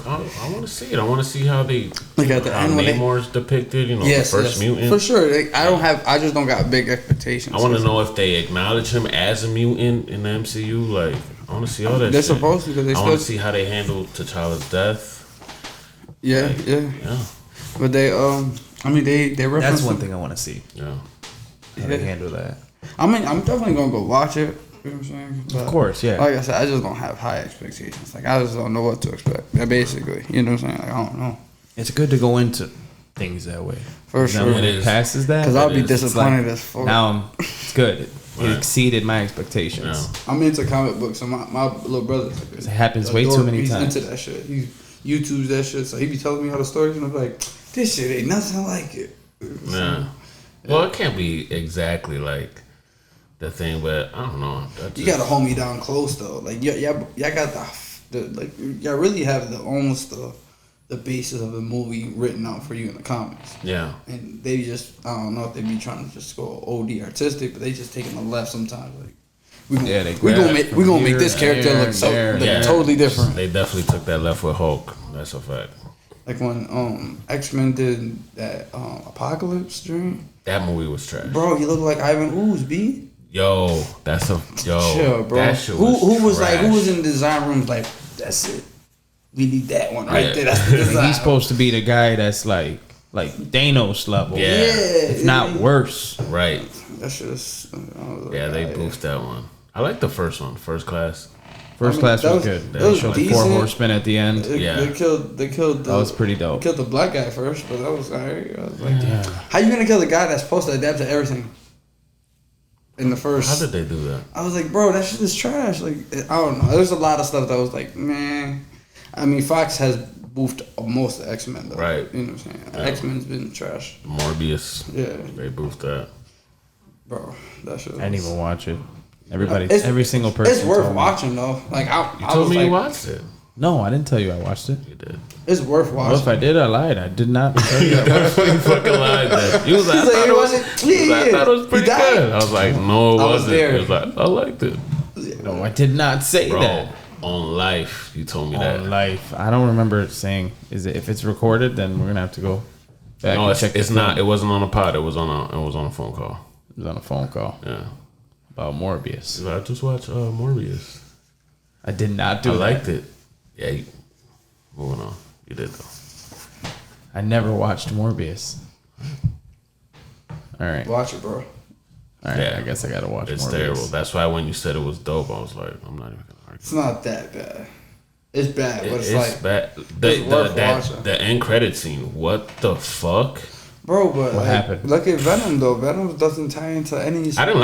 want to see it. I want to see how they Like at the how end when Namor's depicted. You know, the first mutant. for sure. Like, I just don't got big expectations. I want to know if they acknowledge him as a mutant in the MCU. Like, I want to see all that. They're shit. supposed to because they I still. want to see how they handle T'Challa's death. Yeah, Like, yeah. Yeah. But they I mean they reference. That's one thing I want to see. Yeah. How they handle that. I mean, I'm definitely gonna go watch it. You know what I'm saying? But Of course, yeah. Like I said, I just don't have high expectations. Like I just don't know what to expect. Yeah, basically, you know what I'm saying? Like I don't know. It's good to go into things that way. For Then sure. when it passes that, Because I'll be is. It's disappointed as fuck. now it's good. It Right. exceeded my expectations. Yeah. I'm into comic books, and my little brother. It happens way too many times. He's into that shit. He YouTubes that shit, so he be telling me all the stories, and I'm like, this shit ain't nothing like it. Yeah. Well, it can't be exactly like the thing, but I don't know. You gotta hold me down close though. Like y'all got the like y'all really have the almost the basis of the movie written out for you in the comics. Yeah. And they just I don't know if they be trying to just go OD artistic, but they just taking the left sometimes. Like we gonna make this character look totally different. They definitely took that left with Hulk. That's a fact. Like when X-Men did that Apocalypse dream. That movie was trash. Bro, he looked like Ivan Ooze, B. Yo, Chill, bro. That shit who was trash. like, who was in the design rooms like, that's it. We need that one right there. That's the design. He's supposed to be the guy that's like Thanos level. Yeah. If not worse. Right. That shit is. Yeah, they boofed that one. I like the first one, First Class. First Class was good. They showed the 4 horsemen at the end. Yeah. They killed. That was pretty dope. Killed the black guy first, but that was alright. I was like, how you gonna kill the guy that's supposed to adapt to everything? In the first. How did they do that? I was like, bro, that shit is trash. Like, I don't know. There's a lot of stuff that was like, man. I mean, Fox has boofed most of X-Men though. Right. You know what I'm saying? Yeah. X-Men's been trash. Morbius. Yeah. They boofed that. Bro, that shit. I didn't even watch it. Everybody, It's- every single person. It's worth told me. watching though. Like I You was told me like, you watched it. No, I didn't tell you I watched it. You did. it's worth Well, watching. if I did, I lied. I did not tell you. You fucking lied there. You was like, He's like, I it wasn't. thought it was pretty He died. good. I was like, no, it I was wasn't. there. It was like, I liked it. No, I did not say Bro, that. on life, you told me that. On life, I don't remember saying. Is it if it's recorded? Then we're gonna have to go back No, and it's check. it's the not. film. It wasn't on a pod. It was on a phone call. It was on a phone call Yeah. about Morbius. I just watched Morbius. I did not do I that. liked it. Yeah. Moving on. You did though. I never watched Morbius. All right. Watch it, bro. All right. Yeah. I guess I gotta watch It's Morbius. terrible. That's why when you said it was dope, I was like, I'm not even gonna argue. It's not that bad. It's bad, but it's It's like, bad. it's worth watching. The end credit scene. What the fuck? bro. But What happened? Look at Venom though. Venom doesn't tie into any. I didn't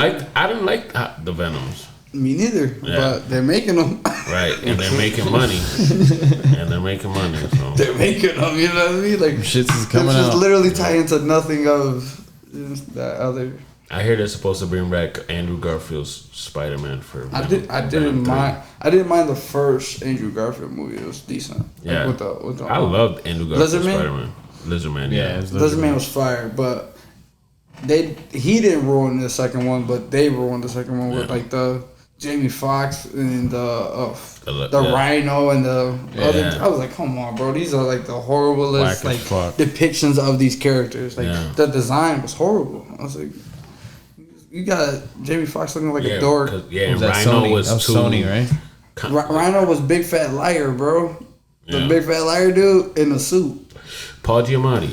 like the Venoms. Me neither. Yeah. But they're making them. Right, and they're making money. So They're making them. You know what I mean? Like Shits is coming just out. literally tie into nothing of that other. I hear they're supposed to bring back Andrew Garfield's Spider-Man for. I Venom didn't 3. mind. I didn't mind the first Andrew Garfield movie. It was decent. Yeah. With the I loved Andrew Garfield's Lizardman? Spider-Man. Lizardman, Yeah. yeah. it was Lizardman was fire, but he didn't ruin the second one, but they ruined the second one with Yeah. like the Jamie Foxx and the Yeah. Rhino and the other. Yeah. I was like, come on, bro, these are like the horriblest Whack as like fuck. depictions of these characters. Like Yeah. the design was horrible. I was like, you got Jamie Foxx looking like a dork. Yeah, Was and that Rhino Sony? was That was too. Sony, right? Rhino was big fat liar, bro. The Yeah. big fat liar dude in a suit. Paul Giamatti.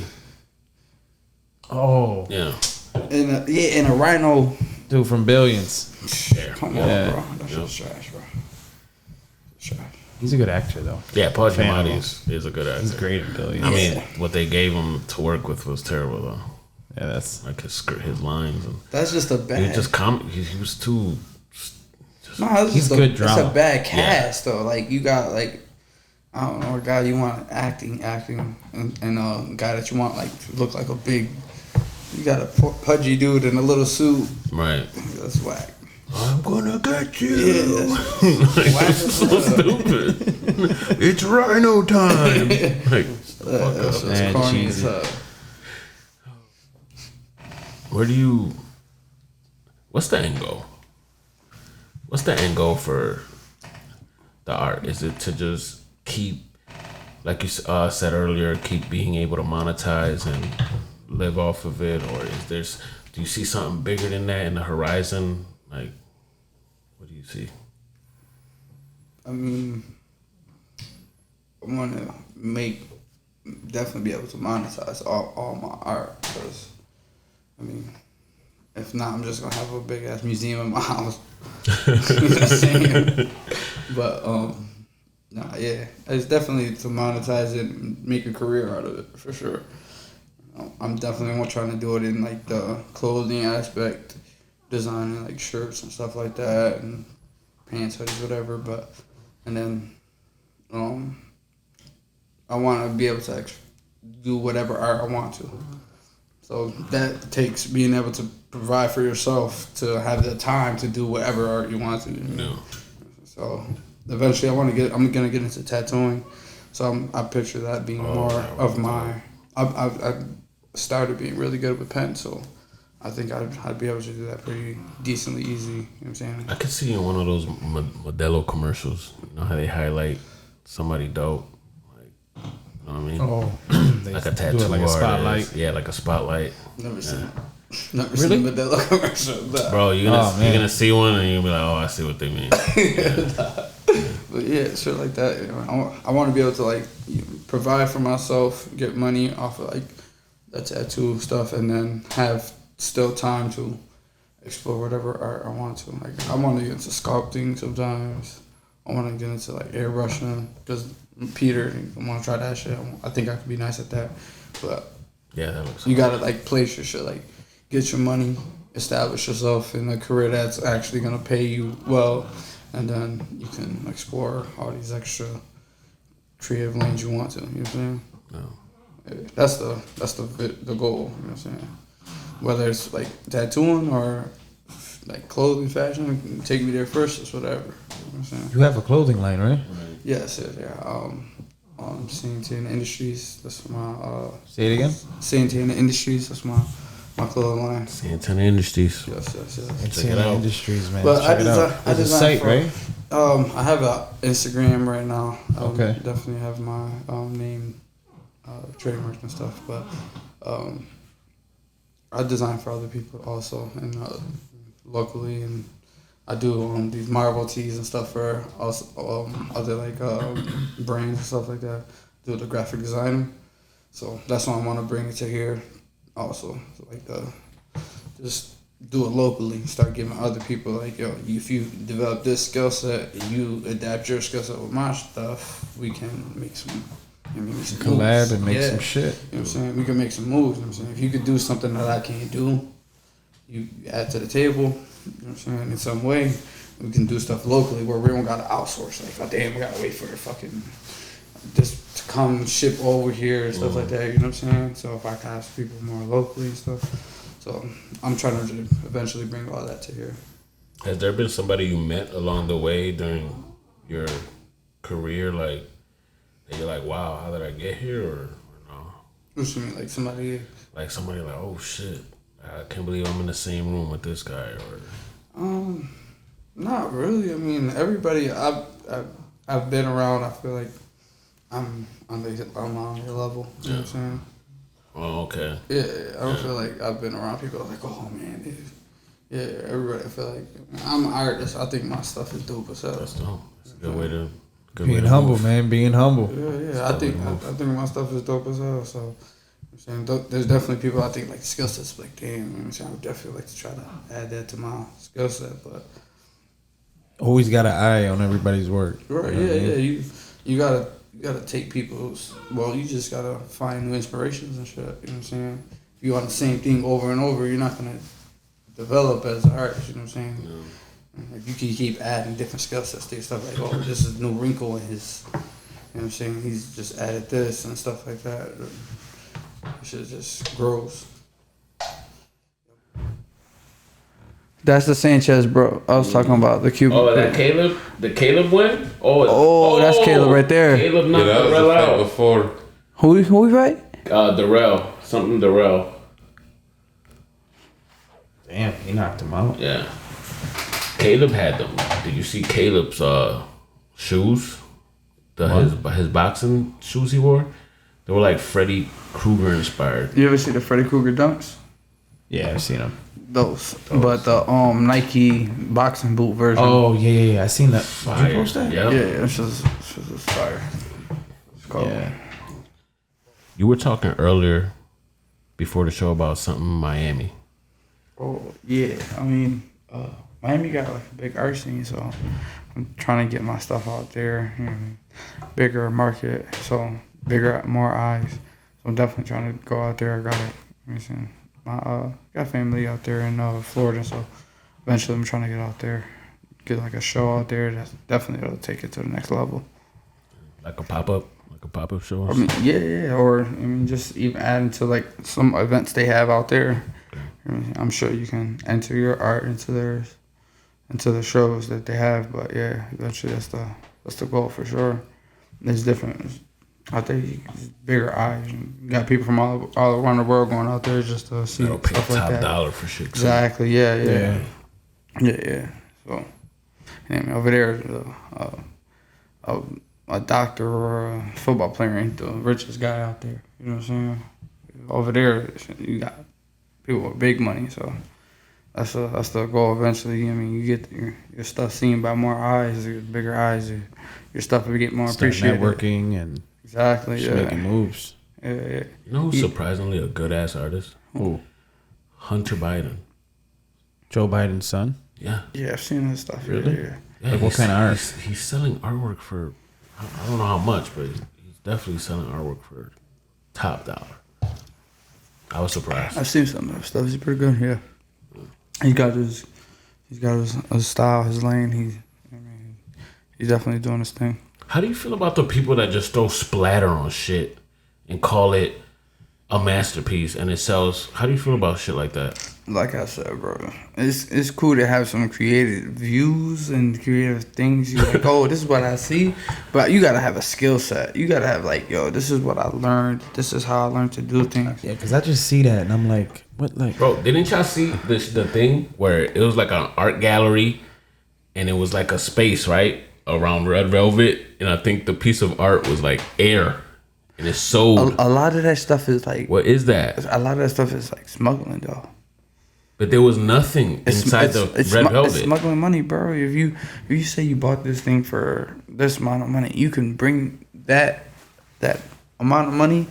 Oh, Yeah. In a Rhino. dude from Billions. Come on, Yeah. bro. That shit's trash, bro. It's trash. He's a good actor though. Yeah, Paul Fan of Giamatti him. is a good actor. He's great in Billions. I mean, what they gave him to work with was terrible though. yeah, that's Like his lines and That's just a bad. he just he was too. No, that's He's just good It's drama. a bad cast though. Like you got like I don't know a guy you want acting, and a guy that you want like to look like a big. You got a pudgy dude in a little suit. Right. That's whack. I'm gonna get you. Yeah. Like, it's so stupid. It's Rhino time. Like, That's Man, corny cheesy. as hell. where do you? What's the end goal? What's the end goal for the art? Is it to just keep, like you said earlier, keep being able to monetize and live off of it, or do you see something bigger than that in the horizon? Like, what do you see? I mean, I want to definitely be able to monetize all my art because, I mean, if not, I'm just gonna have a big ass museum in my house. You know what I'm saying? But nah, yeah, it's definitely to monetize it and make a career out of it for sure. I'm definitely trying to do it in like the clothing aspect, designing like shirts and stuff like that, and pants, hoodies, whatever. But and then, I want to be able to do whatever art I want to. So that takes being able to provide for yourself to have the time to do whatever art you want to do. No. So eventually, I'm gonna get into tattooing. So I picture that being more of my. I started being really good with pen, so I think I'd be able to do that pretty decently easy. You know what I'm saying? I could see in one of those Modelo commercials. You know how they highlight somebody dope, like, you know what I mean? Oh, Like a tattoo like a artist. spotlight. Yeah, like a spotlight. Never seen the Modelo commercial. But, Bro, you're gonna see one and you'll be like, oh, I see what they mean. but yeah, shit like that. You know, I want to be able to like provide for myself, get money off of like the tattoo stuff, and then have still time to explore whatever art I want to. Like I want to get into sculpting sometimes. I want to get into like airbrushing because Peter, I want to try that shit. I think I could be nice at that, but Yeah, that looks you gotta like place your shit, like get your money, establish yourself in a career that's actually gonna pay you well, and then you can explore all these extra creative lanes you want to. You know what I'm saying? No. That's the goal. You know what I'm saying? Whether it's like tattooing or like clothing, fashion, take me there first. It's whatever. You know what I'm saying? You have a clothing line, right? Yes, yeah. Santana Industries. That's my. Say it again. Santana Industries. That's my clothing line. Santana Industries. Yes. Check it out. Industries, man. But Check it out. I There's a design site, right? I have an Instagram right now. Okay. Definitely have my name, trademark and stuff. But I design for other people also, and locally, and I do these marble tees and stuff for also other like brands and stuff like that. Do the graphic designer, so that's why I want to bring it to here. Also, so like just do it locally. Start giving other people like, yo, if you develop this skill set and you adapt your skill set with my stuff, we can make some. Collab moves. and make Yeah. some shit. You know what I'm saying? We can make some moves. You know what I'm saying? If you could do something that I can't do, you add to the table. You know what I'm saying? In some way, we can do stuff locally where we don't gotta outsource. Like, oh damn, we gotta wait for the fucking this to come ship over here and stuff like that. You know what I'm saying? So if I can ask people more locally and stuff, so I'm trying to eventually bring all that to here. Has there been somebody you met along the way during your career, like that you're like, wow, how did I get here, or no? What you mean, like somebody? Like somebody like, oh shit, I can't believe I'm in the same room with this guy, or Not really. I mean, everybody I've been around, I feel like I'm on their level. You know what I'm saying? oh, okay. Yeah, I don't feel like I've been around people like, oh man, dude. Yeah, everybody. I feel like I'm an artist. I think my stuff is dope as hell. That's dope. It's a good way to Being humble, move. man. Being humble. Yeah. I think my stuff is dope as hell. So, I'm saying there's definitely people I think like skill sets like damn. You know what I'm saying? I would definitely like to try to add that to my skill set, but Always got an eye on everybody's work. right, You know what I mean? yeah. You gotta take people's. Well, you just gotta find new inspirations and shit. You know what I'm saying? If you want the same thing over and over, you're not gonna develop as an artist. You know what I'm saying? Yeah. Like you can keep adding different skill sets to your stuff. Like, oh, this is a new wrinkle in his. You know what I'm saying? He's just added this and stuff like that. Shit just grows. That's the Sanchez, bro. I was talking about the Cuban. Oh, that Caleb, the Caleb win? Oh, that's Caleb right there. Caleb Yeah, knocked that was Darrell the fight out. before. Who we fight? Darrell, something Darrell. Damn, he knocked him out. Yeah. Caleb had them. Did you see Caleb's shoes? His boxing shoes he wore? They were like Freddy Krueger inspired. You ever see the Freddy Krueger dunks? Yeah, I've seen him. Those. But the Nike boxing boot version. Oh yeah. I seen that. Did Fire. you post that? Yep. Yeah, it's just fire. It's called. Yeah. You were talking earlier before the show about something in Miami. Oh yeah, I mean, Miami got like a big art scene, so I'm trying to get my stuff out there. You know, bigger market, so bigger, more eyes. So I'm definitely trying to go out there. I got it. Got family out there in Florida, so eventually I'm trying to get out there, get like a show out there that's definitely will take it to the next level. Like a pop up? like a pop up show. I mean, yeah, or I mean, just even adding to like some events they have out there. I mean, I'm sure you can enter your art into the shows that they have. But yeah, eventually that's the goal for sure. It's different. I think bigger eyes. You got people from all around the world going out there just to see They'll pay stuff like top that. dollar for shit. Exactly. Yeah. So, I mean, over there, a doctor or a football player ain't the richest guy out there. You know what I'm saying? Over there, you got people with big money. So that's the goal eventually. I mean, you get your stuff seen by more eyes, your bigger eyes, your stuff will get more Start appreciated. networking and Exactly. just making moves. Yeah. You know who's surprisingly a good ass artist? Who? Hunter Biden. Joe Biden's son? Yeah. Yeah, I've seen his stuff. Really? Yeah. Yeah, Like, what kind of art? He's selling artwork for, I don't know how much, but he's definitely selling artwork for top dollar. I was surprised. I've seen some of that stuff. He's pretty good. Yeah. He's got his style, his lane. He's definitely doing his thing. How do you feel about the people that just throw splatter on shit and call it a masterpiece and it sells? How do you feel about shit like that? Like I said, bro, it's cool to have some creative views and creative things. You're like, oh, this is what I see, but you gotta have a skill set. You gotta have like, yo, this is what I learned. This is how I learned to do things. Yeah, because I just see that and I'm like, what? Like, Bro, didn't y'all see the thing where it was like an art gallery and it was like a space, right? Around red velvet, and I think the piece of art was like air, and it's sold. A lot of that stuff is like, What is that? a lot of that stuff is like smuggling, though. But there was nothing inside the red velvet. It's smuggling money, bro. If you say you bought this thing for this amount of money, you can bring that amount of money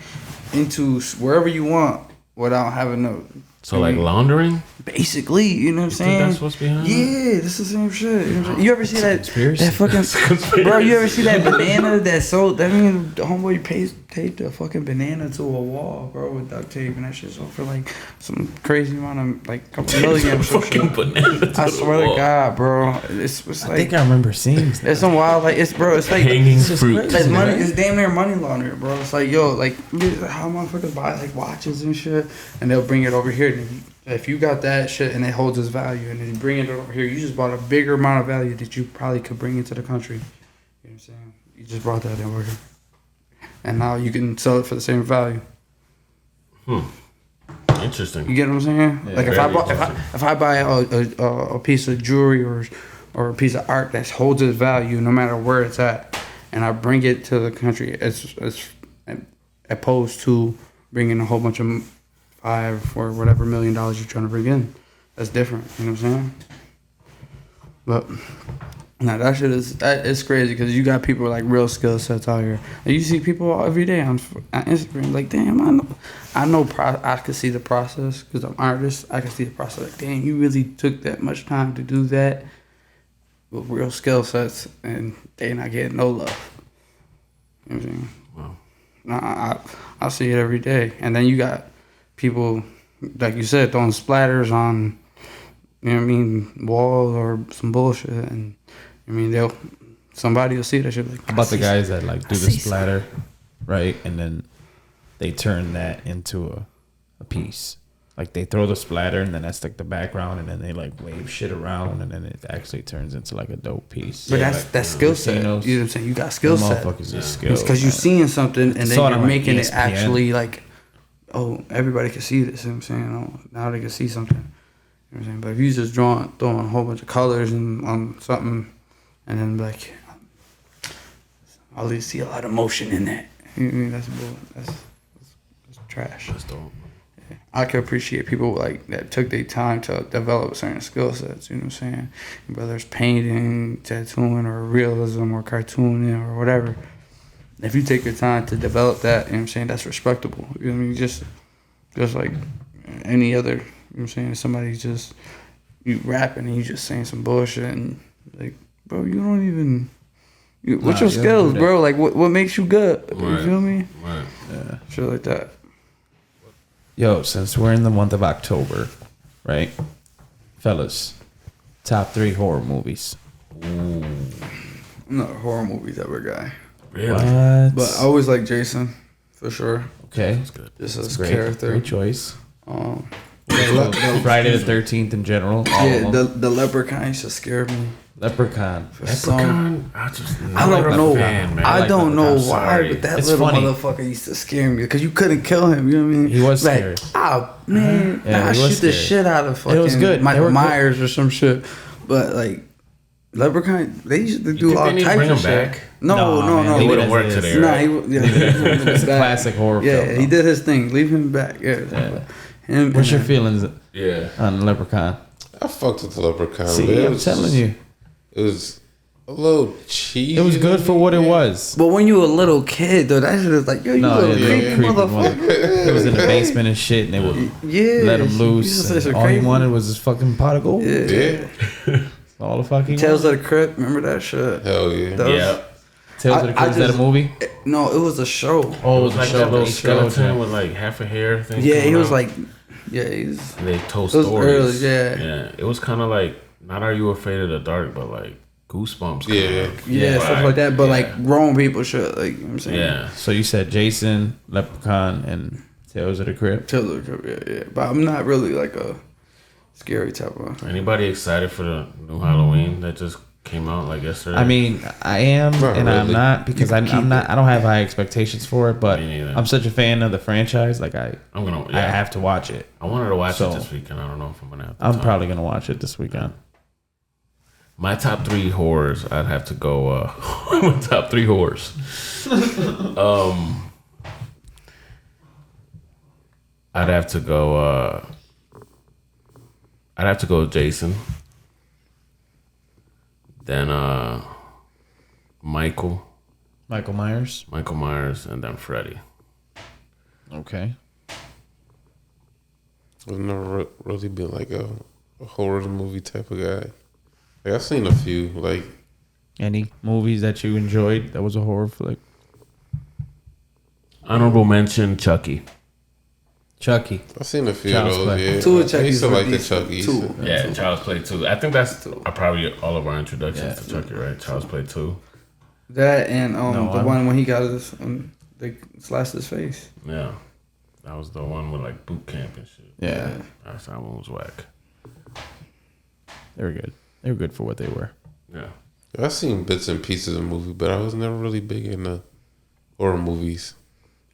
into wherever you want without having to. So like laundering? Basically, you know what I'm saying? That's what's behind it? Yeah, this is the same shit. You know what I'm saying? You ever see that Conspiracy. fucking bro? You ever see that banana that sold? That mean the homeboy taped a fucking banana to a wall, bro, with duct tape, and that shit sold for like some crazy amount of like couple million. Fucking banana. I swear to God, bro, it's I like think I remember seeing that. it's some wild like it's like Hanging just fruit. crazy. It's money. Right? It's damn near money laundering, bro. It's like, yo, like how motherfuckers buy like watches and shit, and they'll bring it over here. And if you got that shit and it holds its value, and then you bring it over here, you just bought a bigger amount of value that you probably could bring into the country. You know what I'm saying? You just brought that over here, and now you can sell it for the same value. Interesting. You get what I'm saying? Yeah, like very if I buy a piece of jewelry or a piece of art that holds its value no matter where it's at, and I bring it to the country, it's opposed to bringing a whole bunch of $5 or whatever $1 million you're trying to bring in. That's different. You know what I'm saying? But nah, that shit it's crazy because you got people with, like real skill sets out here. Like, you see people every day on Instagram. Like, damn, I could see the process because I'm an artist. I can see the process. Like, damn, you really took that much time to do that with real skill sets, and they not getting no love. You know what I'm saying? Wow. Nah, I see it every day. And then you got people, like you said, throwing splatters on, you know what I mean, walls or some bullshit, and I mean somebody will see that shit like. How about the guys that like do the splatter, right? And then they turn that into a piece. Like they throw the splatter and then that's like the background, and then they like wave shit around, and then it actually turns into like a dope piece. But Yeah, that's like, that skill set. You know what I'm saying? You got skill set. Motherfuckers is skilled. It's because you're seeing something and then Saw it you're on, like, making it ESPN. actually like, oh, everybody can see this. You know what I'm saying? Oh, now they can see something. You know what I'm saying? But if you just throwing a whole bunch of colors and on something, and then like, I at least see a lot of motion in that. You know what I mean? That's bull. That's trash. That's dope. I can appreciate people like that took their time to develop certain skill sets. You know what I'm saying? Whether it's painting, tattooing, or realism, or cartooning, or whatever. If you take your time to develop that, you know what I'm saying, that's respectable. You know what I mean? Just like any other, you know what I'm saying, somebody just, you rapping and you just saying some bullshit and like, bro, you don't even, what's your skills, bro? Like, what makes you good? Right. You feel me? Right. Yeah, shit like that. Yo, since we're in the month of October, right? Fellas, top 3 horror movies. I'm not a horror movies ever guy. Really? What? But I always like Jason for sure. Okay. That's good. Just his Great. character. Great choice. The Friday the 13th in general. All yeah, of them. the leprechaun used to scare me. Leprechaun. For some, I just I don't know. Fan, man. I don't know why, sorry. but that It's little funny. motherfucker used to scare me because you couldn't kill him. You know what I mean? He was like, scary. Man, Yeah, I he was shoot the scary. shit out of fucking It was good. They Michael were good. Myers or some shit. But like Leprechaun, they used to do think all they need to types bring of him shit. back? No, man, He leave wouldn't it work as today, is. Nah, right? It's a classic horror Yeah, film. he did his thing. Leave him back. Yeah. Him, What's your and- feelings Yeah. on Leprechaun? I fucked with the Leprechaun. See, man. It I'm was telling you. It was a little cheesy. It was good for what it was. But when you were a little kid, though, that shit is like, yo, you No, little yeah, creepy creepy motherfucker. It was in the basement and shit, and they would Yeah, let him you loose. used to say And some all he crazy- wanted was his fucking pot of gold. Yeah. Yeah. That's all the fucking Tales of the Crypt, remember that shit? Hell yeah. That was- Yeah. Tales of the Crypt. Is that a movie? No, it was a show. Oh, it was Like a that show. little They showed skeleton him. with like half a hair thing. Yeah, he coming was out. like, yeah, he's. And they told It was stories. early, yeah. Yeah. It was kind of like, not Are You Afraid of the Dark, but like Goosebumps. Yeah. Kinda. Yeah, stuff like that. But like grown people shit, like, you know what I'm saying? Yeah. So you said Jason, Leprechaun, and Tales of the Crypt. Tales of the Crypt, yeah. But I'm not really like a scary type of. Anybody excited for the new Halloween that just came out like yesterday? I mean, I am Not and I'm really. not because I'm not. I don't have high expectations for it, but Me neither. I'm such a fan of the franchise. Like I I have to watch it. I wanted to watch So, it this weekend. I don't know if I'm gonna have. I'm time. probably gonna watch it this weekend. My top 3 horrors. I'd have to go. My top 3 horrors. I'd have to go. I'd have to go Jason. Then Michael Myers. Myers, and then Freddy. Okay. I've never really been like a horror movie type of guy. Like, I've seen a few. Like, Any movies that you enjoyed that was a horror flick? Honorable mention: Chucky. Chucky. I've seen a few Child's of those. Play. Yeah, Two of I used Chucky's to were like the decent. Chuckies. Two. Yeah, Child's Play 2. I think that's probably all of our introductions to Chucky, right? Child's Play 2. That and No, the I'm- one when he got his, they slashed his face. Yeah, that was the one with like boot camp and shit. Yeah. That one was whack. They were good. They were good for what they were. Yeah. I've seen bits and pieces of movies, but I was never really big into horror movies.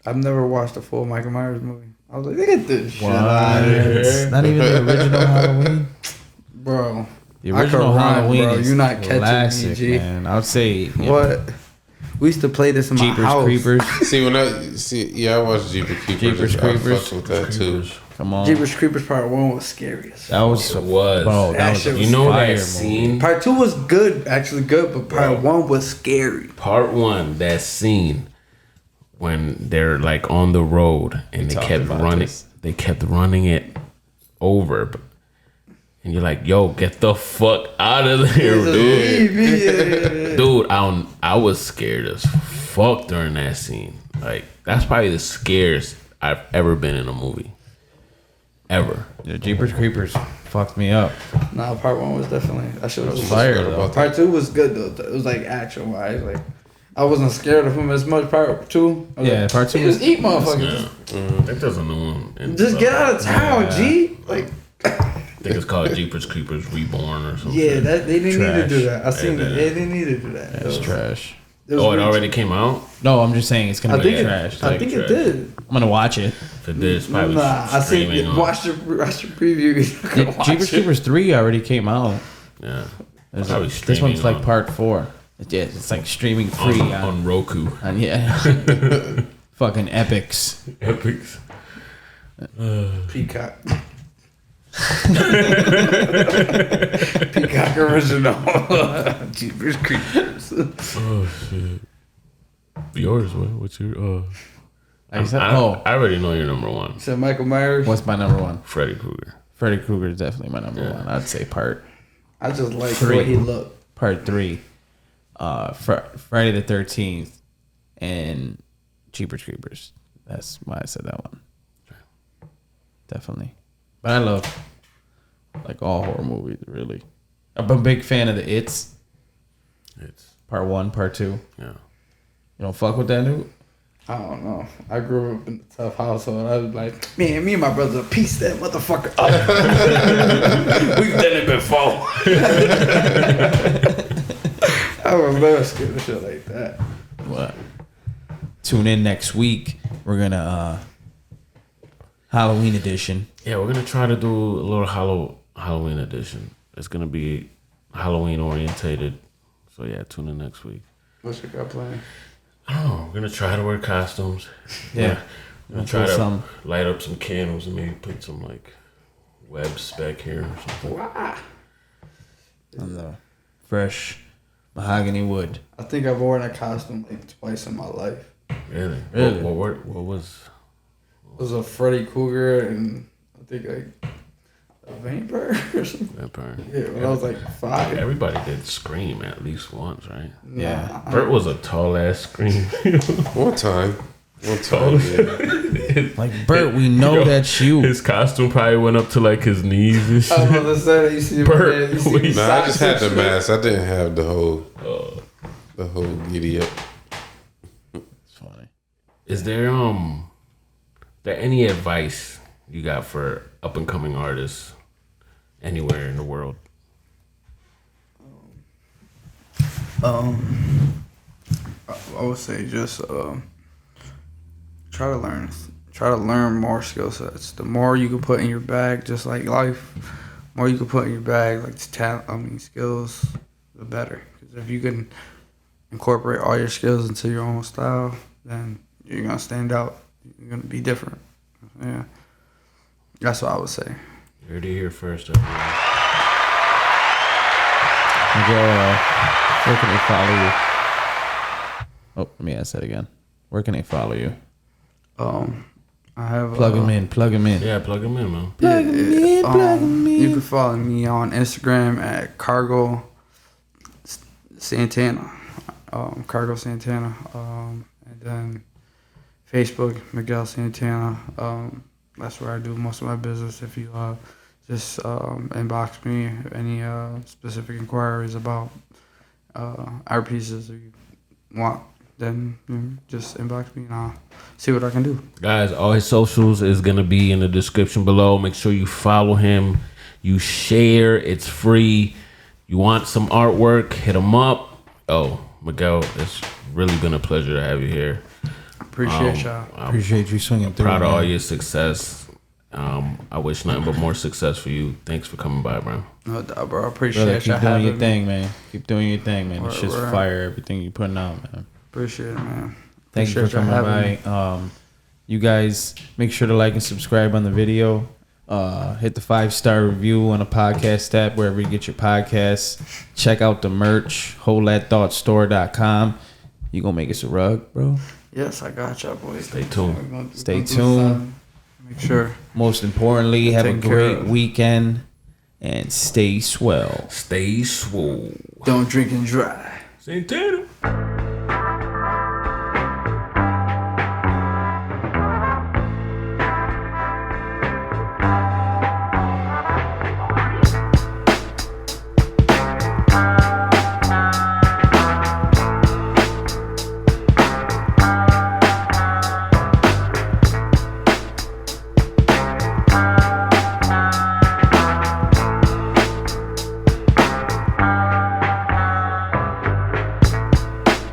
I've never watched a full Michael Myers movie. I was like, look at this shit, What? Not even the original Halloween. bro. The I could original run, Halloween bro. is You're not catching me, classic, G. man. I would say What? We used to play this in my Jeepers house. Creepers. See, I watched Jeepers Creepers. Jeepers I Creepers. fucked with that too. Come on. Jeepers Creepers Part 1 was scariest. That was It was. Bro, That that was shit a was You know fire that movie. scene? Part 2 was good, actually good, but Part 1 was scary. Part 1, that scene when they're like on the road and they talked kept about running. this. They kept running it over, and you're like, "Yo, get the fuck out of there, dude!" Dude, I was scared as fuck during that scene. Like, that's probably the scariest I've ever been in a movie, ever. Yeah, Jeepers Creepers fucked me up. Nah, Part 1 was definitely, that shit was Fire, Forgot though. about Part 2 was good though. It was like action wise. Like I wasn't scared of him as much. Part 2, I was Yeah, like, Part 2 just was- eat motherfuckers. Yeah, I think there's a new one. Just get out of town, G. Like I think it's called Jeepers Creepers Reborn or something. yeah, that they didn't need to do Trash. that. I seen Yeah, it. they They didn't need to do that. It's trash. was Oh, it weird. already came out. No, I'm just saying it's gonna I be think it, trash. I Like, think it trash. did. I'm gonna watch it. If it did, it's probably Nah, I streaming seen. on. Watch the preview. You can Jeepers watch it. Creepers 3 already came out. Yeah, There's probably this one's streaming like on- part 4. Yeah, it's like streaming free on Roku. on yeah. Fucking epics. Epics. Peacock. Peacock original. Jeepers Creepers. Oh shit. Yours? What's your? I said, I already know your number one. So Michael Myers. what's my number one? Freddy Krueger. Freddy Krueger is definitely my number Yeah. one. I'd say part I just like 3. the way he looked. Part 3. Friday the 13th and Jeepers Creepers. That's why I said that one. Definitely. But I love like all horror movies, really. I'm a big fan of the It's. It's Part 1, Part 2. yeah. You don't fuck with that dude? I don't know. I grew up in a tough household. I was like, man, me and my brother piece that motherfucker up. We've done it before. I remember scared of shit like that. What? Tune in next week. We're gonna Halloween edition. Yeah, we're gonna try to do a little Halloween edition. It's gonna be Halloween orientated. So yeah, tune in next week. What's your guy playing? I don't know. We're gonna try to wear costumes. Yeah. We're gonna try to light up some candles and maybe put some like webs back here or something. Wow. On the fresh mahogany wood. I think I've worn a costume like twice in my life. Really? Really? What was? It was a Freddy Krueger and I think like a vampire or something. Vampire. Yeah, when I was like 5. Everybody did Scream at least once, right? Yeah. Bert was a tall ass Scream. One time, yeah. Like, Bert, we know that's you. His costume probably went up to like his knees and shit. I was about to say that. You see Bert, you see me Nah, I just had the shit. mask. I didn't have the whole giddy up. It's funny. Is there any advice you got for up and coming artists anywhere in the world? I would say just try to learn more skill sets. The more you can put in your bag, just like life, more you can put in your bag, like skills, the better. Because if you can incorporate all your skills into your own style, then you're gonna stand out. You're gonna be different. Yeah, that's what I would say. You heard it here first, everyone. Miguel, where can they follow you? Oh, let me ask that again. Where can they follow you? I have Plug them in. Yeah, plug them in, man. Plug 'em in. You can follow me on Instagram at Cargo Santana. Cargo Santana. And then Facebook, Miguel Santana. That's where I do most of my business. If you just inbox me any specific inquiries about art pieces or you want, then just inbox me and I'll see what I can do. Guys, all his socials is going to be in the description below. Make sure you follow him. You share. It's free. You want some artwork, hit him up. Oh, Miguel, it's really been a pleasure to have you here. Appreciate y'all. Appreciate you swinging through. Proud of man. all your success. I wish nothing but more success for you. Thanks for coming by, bro. No doubt, bro. I appreciate Brother, y'all keep doing your having me. thing, man. Keep doing your thing, man. It's just Word. fire, everything you putting out, man. Appreciate it, man. Thank you for Appreciate y'all coming by. You guys make sure to like and subscribe on the video. Hit the 5-star review on the podcast app wherever you get your podcasts. Check out the merch, holdthatthoughtstore.com. You gonna make us a rug, bro? Yes, I got y'all, boys. Stay tuned. We're gonna Stay do tuned. something. Make sure. Most importantly, have a Take care great of. weekend and stay swell. Stay swole. Don't drink and drive. Santana.